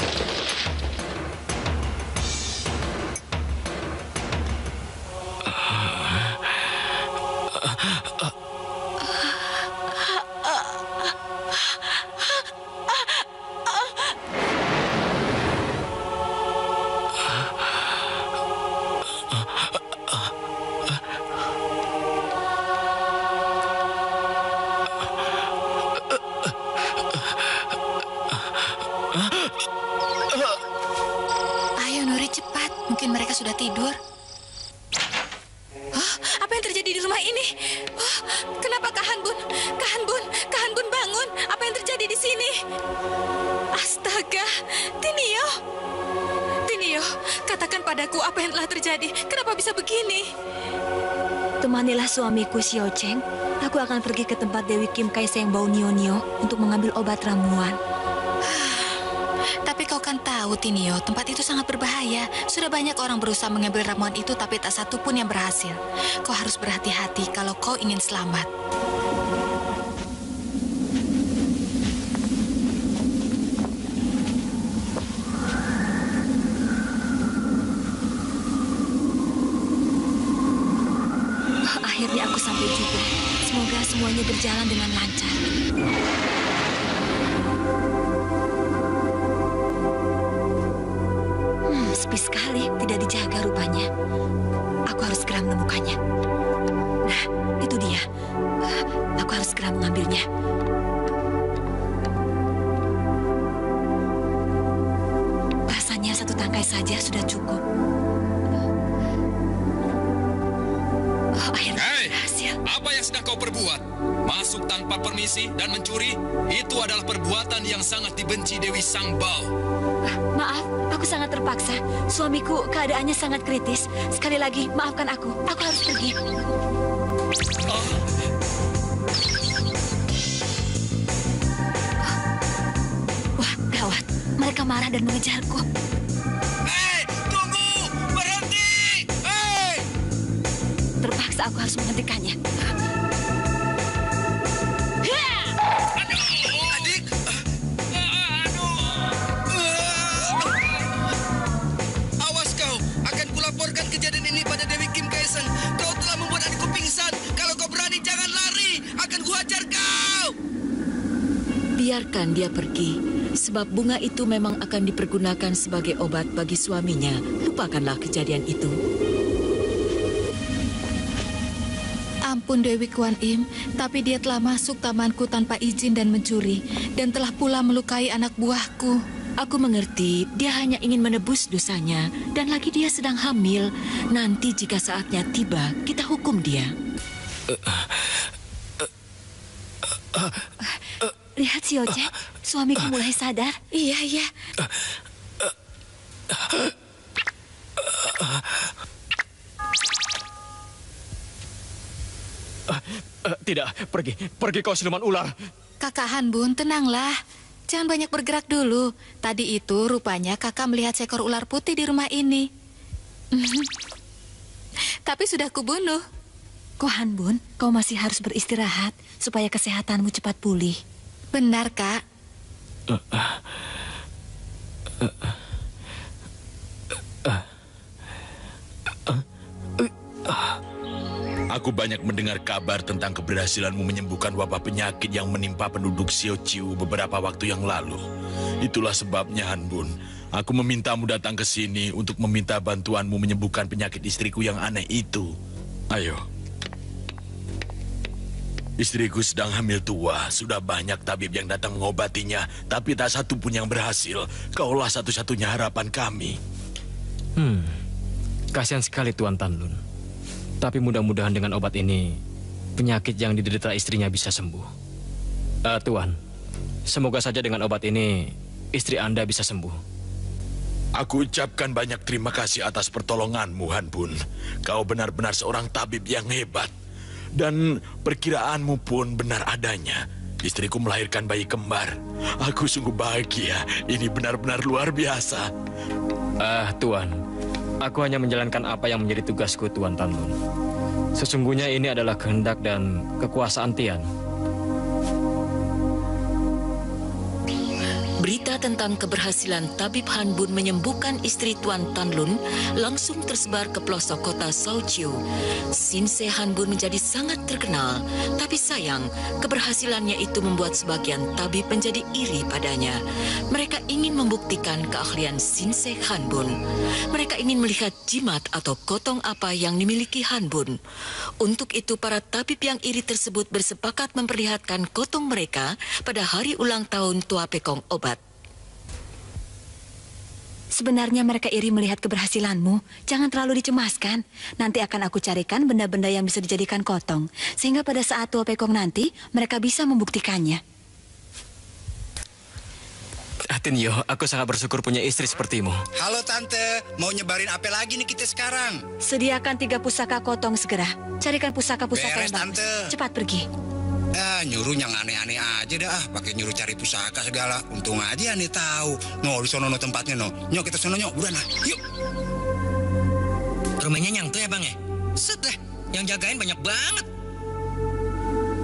Ayo Nuri, cepat. Mungkin mereka sudah tidur. Apa yang terjadi di rumah ini? Kenapa Kak Han Bun? Kak Han Bun, Kak Han Bun bangun. Apa yang terjadi di sini? Astaga, Tinio. Tinio, katakan padaku apa yang telah terjadi. Kenapa bisa begini? Temanilah suamiku Xiao Cheng. Aku akan pergi ke tempat Dewi Kim Kai Seng Bau Nio Nio untuk mengambil obat ramuan. Tapi kau kan tahu, Tinio, tempat itu sangat berbahaya. Sudah banyak orang berusaha mengambil ramuan itu, tapi tak satu pun yang berhasil. Kau harus berhati-hati kalau kau ingin selamat. Akhirnya aku sampai juga. Semoga semuanya berjalan dengan lancar. Sepi sekali, tidak dijaga rupanya. Aku harus segera menemukannya. Nah, itu dia. Aku harus segera mengambilnya. Rasanya satu tangkai saja sudah cukup. Akhirnya berhasil. Apa yang sedang kau perbuat? Masuk tanpa permisi dan mencuri? Itu adalah perbuatan yang sangat dibenci Dewi Sangbao. Maaf, aku sangat terpaksa. Suamiku keadaannya sangat kritis. Sekali lagi, maafkan aku. Aku harus pergi. Wah, gawat. Mereka marah dan mengejarku. Hei, tunggu! Berhenti! Hei! Terpaksa aku harus menghentikannya. Adik! Awas kau, akan kulaporkan kejadian ini pada Dewi Kim Kaiseng. Kau telah membuat adikku pingsan. Kalau kau berani, jangan lari. Akan kuhajar kau. Biarkan dia pergi, sebab bunga itu memang akan dipergunakan sebagai obat bagi suaminya. Lupakanlah kejadian itu. Ampun Dewi Kuan Im, tapi dia telah masuk tamanku tanpa izin dan mencuri, dan telah pula melukai anak buahku. Aku mengerti, dia hanya ingin menebus dosanya, dan lagi dia sedang hamil. Nanti jika saatnya tiba, kita hukum dia. Lihat si Oce, suamiku mulai sadar. Iya, iya. Tidak, pergi kau siluman ular. Kakak Hanbun, tenanglah. Jangan banyak bergerak dulu. Tadi itu rupanya kakak melihat seekor ular putih di rumah ini. Tapi sudah kubunuh. Ko Hanbun, kau masih harus beristirahat supaya kesehatanmu cepat pulih. Benar, Kak. Aku banyak mendengar kabar tentang keberhasilanmu menyembuhkan wabah penyakit yang menimpa penduduk Xiaoqiu beberapa waktu yang lalu. Itulah sebabnya, Hanbun. Aku memintamu datang ke sini untuk meminta bantuanmu menyembuhkan penyakit istriku yang aneh itu. Ayo. Istriku sedang hamil tua. Sudah banyak tabib yang datang mengobatinya, tapi tak satu pun yang berhasil. Kaulah satu-satunya harapan kami. Kasihan sekali Tuan Tanlun. Tapi mudah-mudahan dengan obat ini, penyakit yang diderita istrinya bisa sembuh. Tuan, semoga saja dengan obat ini, istri Anda bisa sembuh. Aku ucapkan banyak terima kasih atas pertolonganmu, Hanbun. Kau benar-benar seorang tabib yang hebat. Dan perkiraanmu pun benar adanya. Istriku melahirkan bayi kembar. Aku sungguh bahagia. Ini benar-benar luar biasa. Tuan, aku hanya menjalankan apa yang menjadi tugasku, Tuan Tanlun. Sesungguhnya ini adalah kehendak dan kekuasaan Tian. Berita tentang keberhasilan Tabib Hanbun menyembuhkan istri Tuan Tanlun langsung tersebar ke pelosok kota Xiaoqiu. Sinsei Hanbun menjadi sangat terkenal, tapi sayang, keberhasilannya itu membuat sebagian tabib menjadi iri padanya. Mereka ingin membuktikan keahlian Sinsei Hanbun. Mereka ingin melihat jimat atau kotong apa yang dimiliki Hanbun. Untuk itu, para tabib yang iri tersebut bersepakat memperlihatkan kotong mereka pada hari ulang tahun Tua Pekong Obat. Sebenarnya mereka iri melihat keberhasilanmu. Jangan terlalu dicemaskan. Nanti akan aku carikan benda-benda yang bisa dijadikan kotong. Sehingga pada saat Tua Pekong nanti, mereka bisa membuktikannya. Tinyo, aku sangat bersyukur punya istri sepertimu. Halo Tante, mau nyebarin apa lagi nih kita sekarang? Sediakan 3 pusaka kotong segera. Carikan pusaka-pusaka Beres, yang bagus. Tante. Cepat pergi. Nyuruh yang aneh-aneh aja dah. Pakai nyuruh cari pusaka segala. Untung aja aneh tahu. No, di sono no tempatnya no. Nyok kita sono nyok. Udah nah, yuk. Rumahnya nyang tuh ya bang ya? Set dah, yang jagain banyak banget.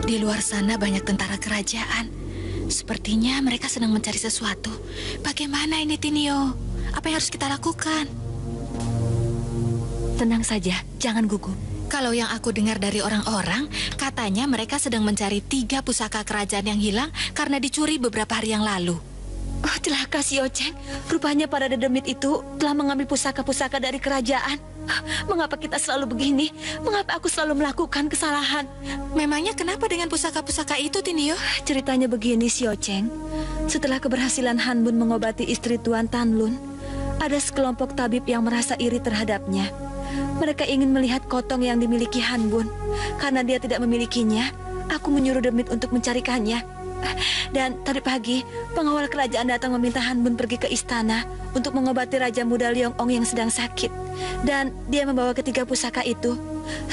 Di luar sana banyak tentara kerajaan. Sepertinya mereka sedang mencari sesuatu. Bagaimana ini, Tinio? Apa yang harus kita lakukan? Tenang saja, jangan gugup. Kalau yang aku dengar dari orang-orang, katanya mereka sedang mencari 3 pusaka kerajaan yang hilang karena dicuri beberapa hari yang lalu. Oh, celaka Xiao Cheng. Rupanya para dedemit itu telah mengambil pusaka-pusaka dari kerajaan. Mengapa kita selalu begini? Mengapa aku selalu melakukan kesalahan? Memangnya kenapa dengan pusaka-pusaka itu, Tinio? Ceritanya begini, Xiao Cheng. Setelah keberhasilan Han Bun mengobati istri Tuan Tan Lun, ada sekelompok tabib yang merasa iri terhadapnya. Mereka ingin melihat kotong yang dimiliki Han Bun. Karena dia tidak memilikinya, aku menyuruh demit untuk mencarikannya. Dan tadi pagi, pengawal kerajaan datang meminta Han Bun pergi ke istana untuk mengobati Raja Muda Leong Ong yang sedang sakit. Dan dia membawa ketiga pusaka itu.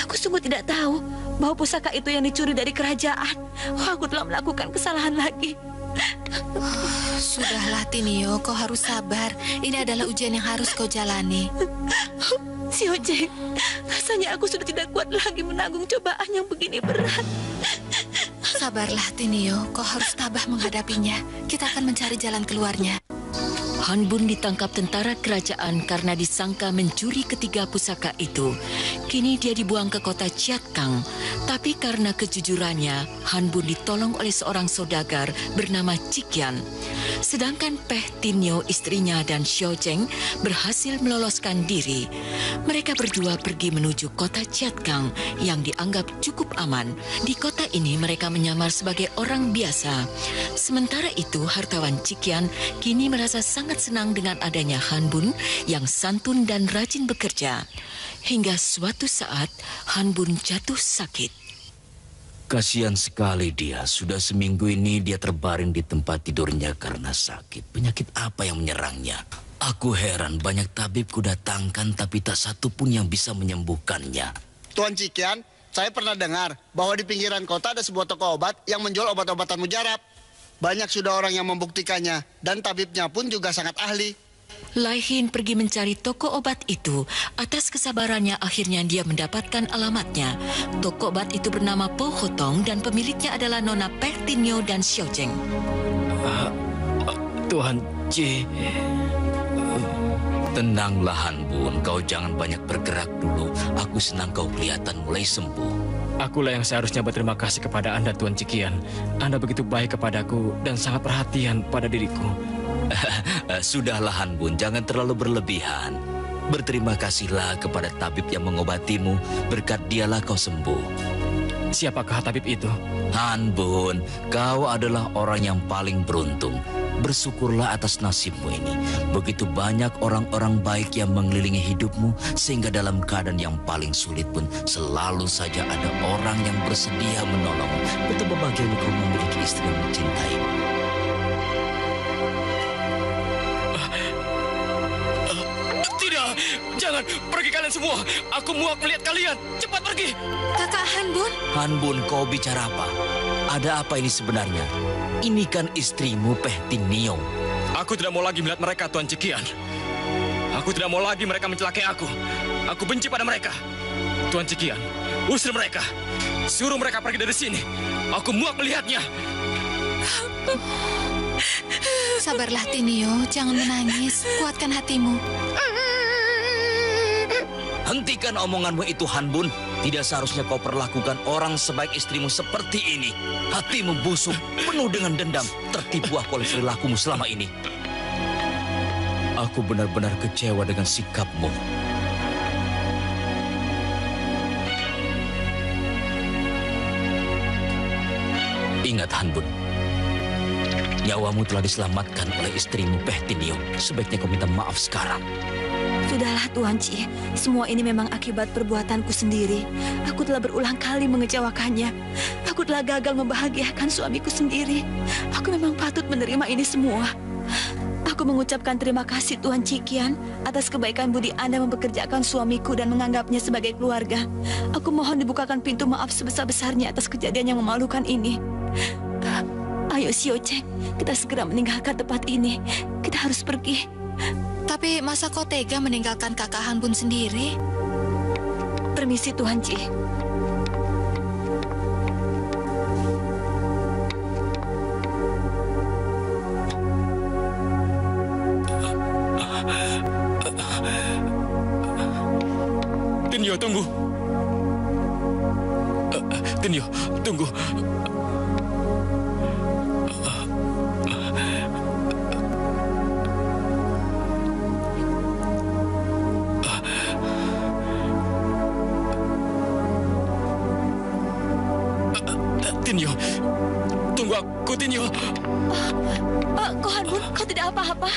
Aku sungguh tidak tahu bahwa pusaka itu yang dicuri dari kerajaan. Aku telah melakukan kesalahan lagi. Sudahlah, Tinio, kau harus sabar. Ini adalah ujian yang harus kau jalani. Xiao Cheng, rasanya aku sudah tidak kuat lagi menanggung cobaan yang begini berat. Sabarlah, Tinio, kau harus tabah menghadapinya. Kita akan mencari jalan keluarnya. Han Bun ditangkap tentara kerajaan karena disangka mencuri ketiga pusaka itu. Kini dia dibuang ke kota Chiat Kang. Tapi karena kejujurannya, Han Bun ditolong oleh seorang saudagar bernama Cikian. Sedangkan Peh Tinio, istrinya, dan Xiao Cheng berhasil meloloskan diri. Mereka berdua pergi menuju kota Chiat Kang yang dianggap cukup aman. Di kota ini mereka menyamar sebagai orang biasa. Sementara itu, hartawan Cikian kini merasa sangat senang dengan adanya Han Bun yang santun dan rajin bekerja. Hingga suatu saat, Han Bun jatuh sakit. Kasihan sekali dia. Sudah seminggu ini dia terbaring di tempat tidurnya karena sakit. Penyakit apa yang menyerangnya? Aku heran, banyak tabib kudatangkan tapi tak satu pun yang bisa menyembuhkannya. Tuan Cikian, saya pernah dengar bahwa di pinggiran kota ada sebuah toko obat yang menjual obat-obatan mujarab. Banyak sudah orang yang membuktikannya, dan tabibnya pun juga sangat ahli. Lai Hin pergi mencari toko obat itu. Atas kesabarannya akhirnya dia mendapatkan alamatnya. Toko obat itu bernama Po Hotong dan pemiliknya adalah Nona Peh Tinio dan Xiao Cheng. Tuan Ci. Tenanglah Han Bun, kau jangan banyak bergerak dulu. Aku senang kau kelihatan mulai sembuh. Akulah yang seharusnya berterima kasih kepada Anda, Tuan Cikian. Anda begitu baik kepadaku dan sangat perhatian pada diriku. Sudahlah Han Bun, jangan terlalu berlebihan. Berterima kasihlah kepada tabib yang mengobatimu. Berkat dialah kau sembuh. Siapakah tabib itu? Han Bun, kau adalah orang yang paling beruntung. Bersyukurlah atas nasibmu ini. Begitu banyak orang-orang baik yang mengelilingi hidupmu, sehingga dalam keadaan yang paling sulit pun selalu saja ada orang yang bersedia menolongmu. Betapa bahagianya kau memiliki istri yang mencintaimu. Tidak, jangan pergi kalian semua. Aku muak melihat kalian. Cepat pergi. Kakak Han Bun. Han Bun, kau bicara apa? Ada apa ini sebenarnya? Ini kan istrimu Peh Tinio. Aku tidak mau lagi melihat mereka, Tuan Cikian. Aku tidak mau lagi mereka mencelakai aku. Aku benci pada mereka. Tuan Cikian, usir mereka. Suruh mereka pergi dari sini. Aku muak melihatnya. Sabarlah, Tinio. Jangan menangis. Kuatkan hatimu. Hentikan omonganmu itu, Han Bun. Tidak seharusnya kau perlakukan orang sebaik istrimu seperti ini. Hatimu busuk, penuh dengan dendam. Tertipu aku oleh perilakumu selama ini. Aku benar-benar kecewa dengan sikapmu. Ingat, Han Bun. Nyawamu telah diselamatkan oleh istrimu Peh Tinio. Sebaiknya kau minta maaf sekarang. Sudahlah Tuan Ci, semua ini memang akibat perbuatanku sendiri. Aku telah berulang kali mengecewakannya. Aku telah gagal membahagiakan suamiku sendiri. Aku memang patut menerima ini semua. Aku mengucapkan terima kasih Tuan Cikian atas kebaikan budi Anda mempekerjakan suamiku dan menganggapnya sebagai keluarga. Aku mohon dibukakan pintu maaf sebesar-besarnya atas kejadian yang memalukan ini. Ayo Xiao Cheng, kita segera meninggalkan tempat ini. Kita harus pergi. Tapi masa kau tega meninggalkan kakak Han Bun sendiri? Permisi Tuan Ci. Tinio, tunggu. Tinio, tunggu. Tinio, tunggu aku, Tinio. Kohan Bun, kau tidak apa-apa?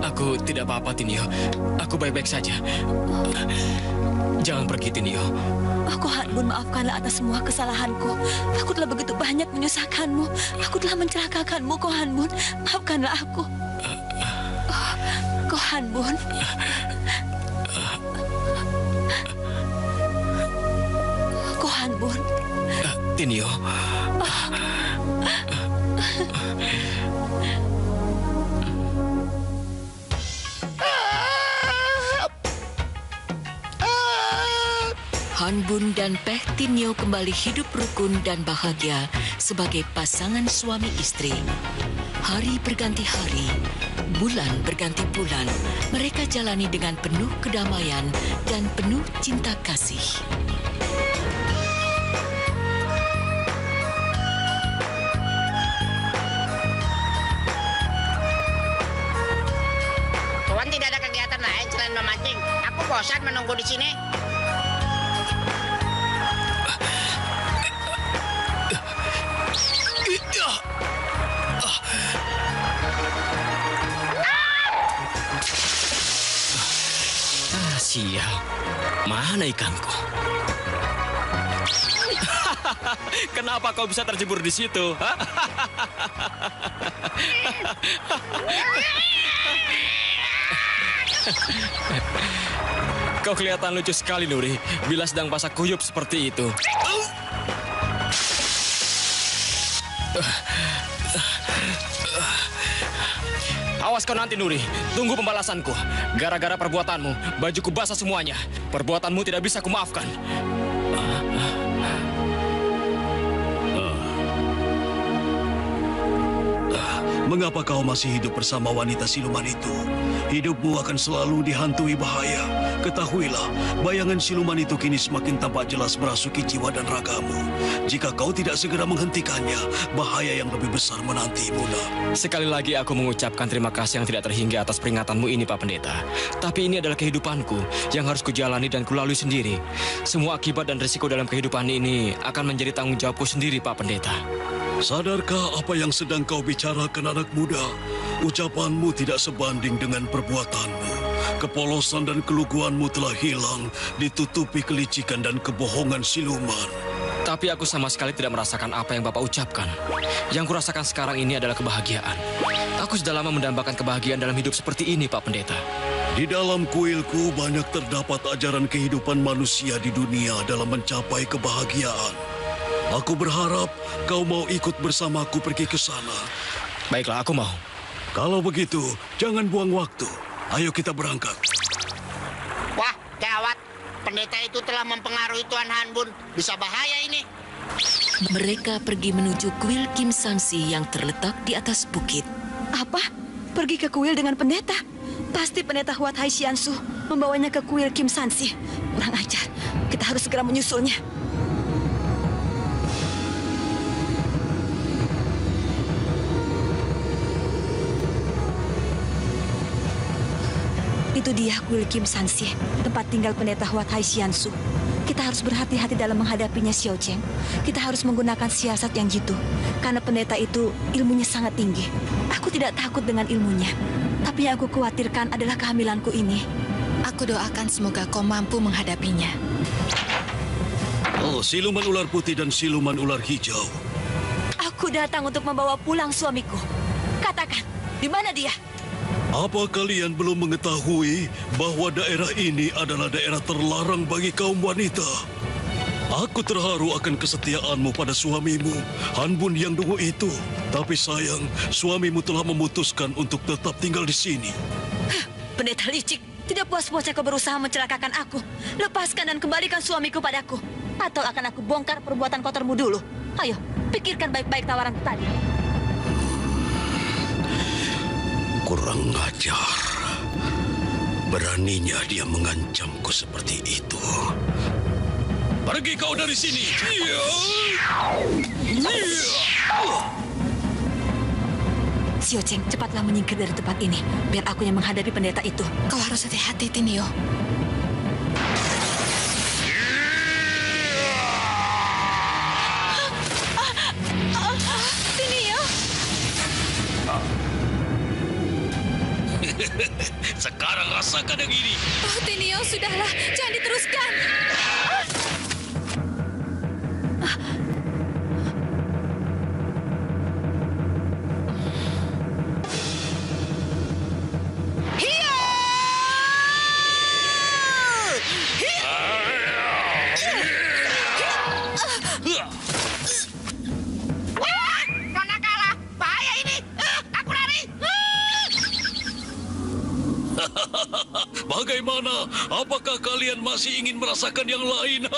Aku tidak apa-apa, Tinio. Aku baik-baik saja. Jangan pergi, Tinio. Kohan Bun, maafkanlah atas semua kesalahanku. Aku telah begitu banyak menyusahkanmu. Aku telah mencelakakanmu, Kohan Bun. Maafkanlah aku. Kohan Bun. Kohan Bun. Tinio. Han Bun dan Peh Tinio kembali hidup rukun dan bahagia sebagai pasangan suami istri. Hari berganti hari, bulan berganti bulan, mereka jalani dengan penuh kedamaian dan penuh cinta kasih. Tuan tidak ada kegiatan lain selain memancing. Aku bosan menunggu di sini. Sial, mana ikanku? Kenapa kau bisa terjebur di situ? Kau kelihatan lucu sekali, Nuri, bila sedang basah kuyup seperti itu. Awas kau nanti, Nuri. Tunggu pembalasanku. Gara-gara perbuatanmu, bajuku basah semuanya. Perbuatanmu tidak bisa kumaafkan. Mengapa kau masih hidup bersama wanita siluman itu? Hidupmu akan selalu dihantui bahaya. Ketahuilah, bayangan siluman itu kini semakin tampak jelas merasuki jiwa dan ragamu. Jika kau tidak segera menghentikannya, bahaya yang lebih besar menantimu, nak. Sekali lagi aku mengucapkan terima kasih yang tidak terhingga atas peringatanmu ini, Pak Pendeta. Tapi ini adalah kehidupanku yang harus kujalani dan kulalui sendiri. Semua akibat dan risiko dalam kehidupan ini akan menjadi tanggung jawabku sendiri, Pak Pendeta. Sadarkah apa yang sedang kau bicarakan, anak muda? Ucapanmu tidak sebanding dengan perbuatanmu. Kepolosan dan keluguanmu telah hilang, ditutupi kelicikan dan kebohongan siluman. Tapi aku sama sekali tidak merasakan apa yang Bapak ucapkan. Yang kurasakan sekarang ini adalah kebahagiaan. Aku sudah lama mendambakan kebahagiaan dalam hidup seperti ini, Pak Pendeta. Di dalam kuilku banyak terdapat ajaran kehidupan manusia di dunia dalam mencapai kebahagiaan. Aku berharap kau mau ikut bersamaku pergi ke sana. Baiklah, aku mau. Kalau begitu, jangan buang waktu. Ayo kita berangkat. Wah, gawat. Pendeta itu telah mempengaruhi Tuan Han Bun. Bisa bahaya ini. Mereka pergi menuju kuil Kim Sansi yang terletak di atas bukit. Apa? Pergi ke kuil dengan pendeta? Pasti pendeta Huat Hai Xiansu membawanya ke kuil Kim Sansi. Kurang ajar. Kita harus segera menyusulnya. Itu dia kuil Kim Sansi, tempat tinggal pendeta Huat Hai Xiansu. Kita harus berhati-hati dalam menghadapinya, Xiao Cheng. Kita harus menggunakan siasat yang jitu, karena pendeta itu ilmunya sangat tinggi. Aku tidak takut dengan ilmunya, tapi yang aku khawatirkan adalah kehamilanku ini. Aku doakan semoga kau mampu menghadapinya. Oh, siluman ular putih dan siluman ular hijau. Aku datang untuk membawa pulang suamiku. Katakan, di mana dia? Apa kalian belum mengetahui bahwa daerah ini adalah daerah terlarang bagi kaum wanita? Aku terharu akan kesetiaanmu pada suamimu, Han Bun yang dungu itu. Tapi sayang, suamimu telah memutuskan untuk tetap tinggal di sini. Pendeta licik, tidak puas-puasnya kau berusaha mencelakakan aku. Lepaskan dan kembalikan suamiku padaku. Atau akan aku bongkar perbuatan kotormu dulu. Ayo, pikirkan baik-baik tawaranku tadi. Kurang ajar. Beraninya dia mengancamku seperti itu. Pergi kau dari sini. Xiao Cheng, cepatlah menyingkir dari tempat ini. Biar aku yang menghadapi pendeta itu. Kau harus hati-hati, Tinio. Tinio! Sekarang rasakan yang ini. Oh, Tinio, sudahlah. Jangan diteruskan. Nona kalah. Bahaya ini. Aku lari. Bagaimana? Apakah kalian masih ingin merasakan yang lain?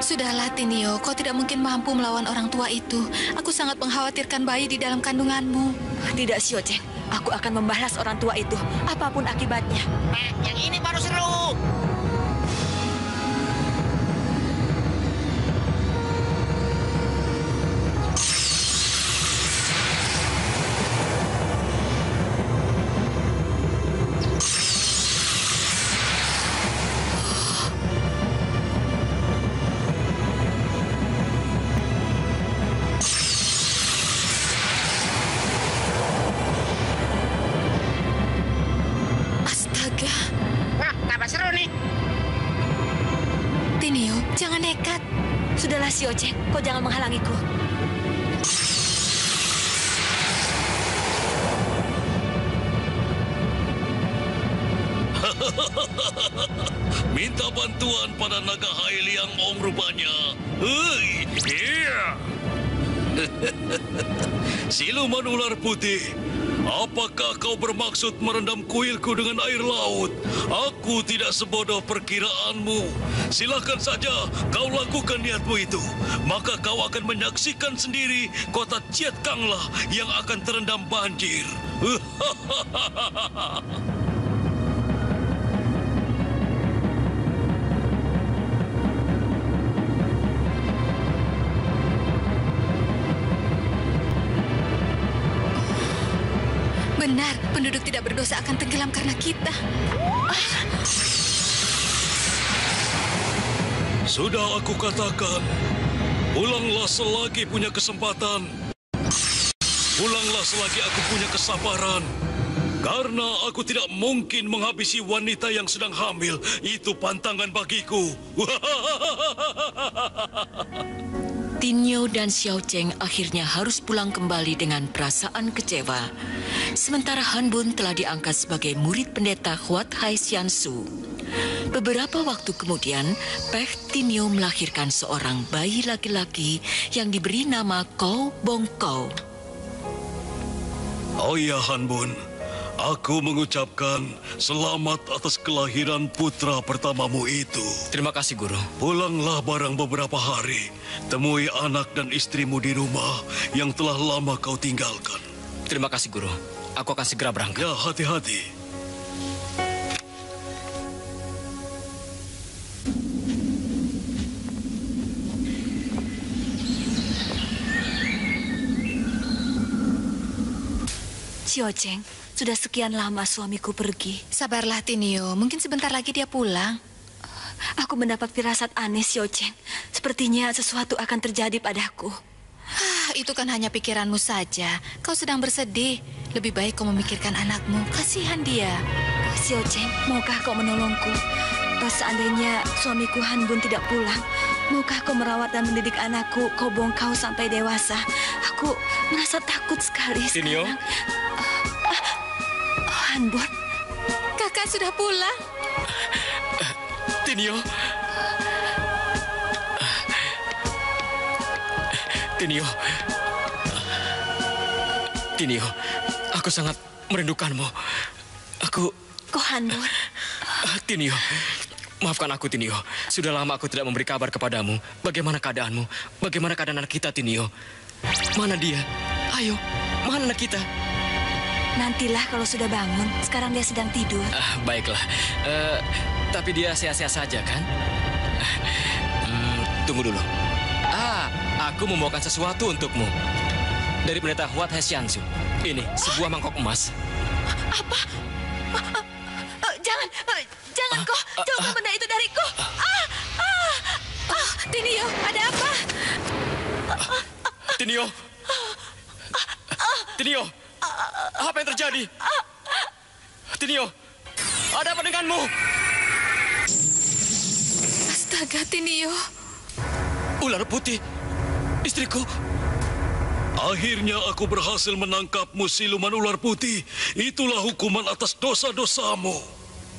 Sudahlah, Tinio. Kau tidak mungkin mampu melawan orang tua itu. Aku sangat mengkhawatirkan bayi di dalam kandunganmu. Tidak, Xiao Cheng. Aku akan membalas orang tua itu, apapun akibatnya. Yang ini baru seru. Seru nih. Tinio, jangan nekat. Sudahlah, Xiao Cheng. Kau jangan menghalangiku. Minta bantuan pada naga Hai Liang Ong rupanya. Hei, iya. Siluman ular putih. Apakah kau bermaksud merendam kuilku dengan air laut? Aku tidak sebodoh perkiraanmu. Silakan saja kau lakukan niatmu itu. Maka kau akan menyaksikan sendiri kota Chiat Kanglah yang akan terendam banjir. Benar, penduduk tidak berdosa akan tenggelam karena kita. Sudah aku katakan, pulanglah selagi punya kesempatan. Pulanglah selagi aku punya kesabaran. Karena aku tidak mungkin menghabisi wanita yang sedang hamil. Itu pantangan bagiku. Tinio dan Xiao Cheng akhirnya harus pulang kembali dengan perasaan kecewa. Sementara Han Bun telah diangkat sebagai murid pendeta Huat Hai Sian Su. Beberapa waktu kemudian, Peh Tinio melahirkan seorang bayi laki-laki yang diberi nama Kou Bong Kou. Oh ya Han Bun, aku mengucapkan selamat atas kelahiran putra pertamamu itu. Terima kasih, Guru. Pulanglah barang beberapa hari. Temui anak dan istrimu di rumah yang telah lama kau tinggalkan. Terima kasih, Guru. Aku akan segera berangkat. Ya, hati-hati. Xiao Cheng, sudah sekian lama suamiku pergi. Sabarlah, Tinio. Mungkin sebentar lagi dia pulang. Aku mendapat firasat aneh, Xiao Cheng. Sepertinya sesuatu akan terjadi padaku. Itu kan hanya pikiranmu saja. Kau sedang bersedih. Lebih baik kau memikirkan anakmu. Kasihan dia. Xiao Cheng, maukah kau menolongku? Seandainya suamiku Han Bun tidak pulang, maukah kau merawat dan mendidik anakku Kou Bong Kou sampai dewasa? Aku merasa takut sekali Tinio? sekarang. Han Bun, kakak sudah pulang. Tinio. Tinio. Tinio, aku sangat merindukanmu. Aku... Kau Han Bun. Tinio, maafkan aku, Tinio. Sudah lama aku tidak memberi kabar kepadamu. Bagaimana keadaanmu? Bagaimana keadaan anak kita, Tinio? Mana dia? Ayo, mana anak kita? Nantilah kalau sudah bangun. Sekarang dia sedang tidur. Baiklah. Tapi dia sehat-sehat saja, kan? Tunggu dulu. Aku membawakan sesuatu untukmu. Dari pendeta Huat Hesiansu. Ini, sebuah mangkok emas. Apa? Jangan kau jauhkan benda itu dariku. Tinio, ada apa? Tinio. Tinio. Apa yang terjadi? Tinio, ada apa denganmu? Astaga, Tinio. Ular putih. Istriku. Akhirnya aku berhasil menangkapmu, siluman ular putih. Itulah hukuman atas dosa-dosamu.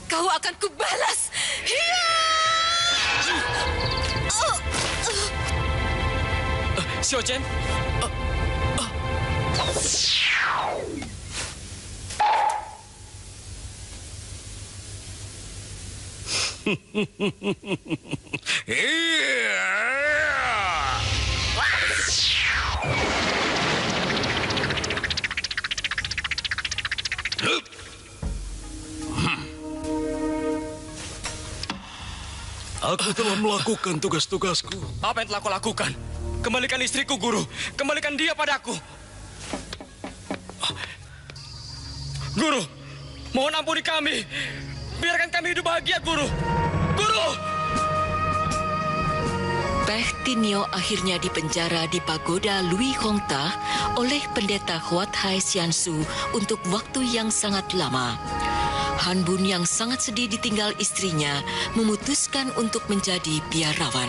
Kau akan kubalas. Hiya! Xiao Chen. Aku telah melakukan tugas-tugasku. Apa yang telah kau lakukan? Kembalikan istriku, Guru. Kembalikan dia padaku. Guru, mohon ampuni kami. Biarkan kami hidup bahagia, Guru. Guru! Peh Tinio akhirnya dipenjara di pagoda Lui Hongta oleh pendeta Huat Hesiansu untuk waktu yang sangat lama. Han Bun yang sangat sedih ditinggal istrinya memutuskan untuk menjadi biarawan.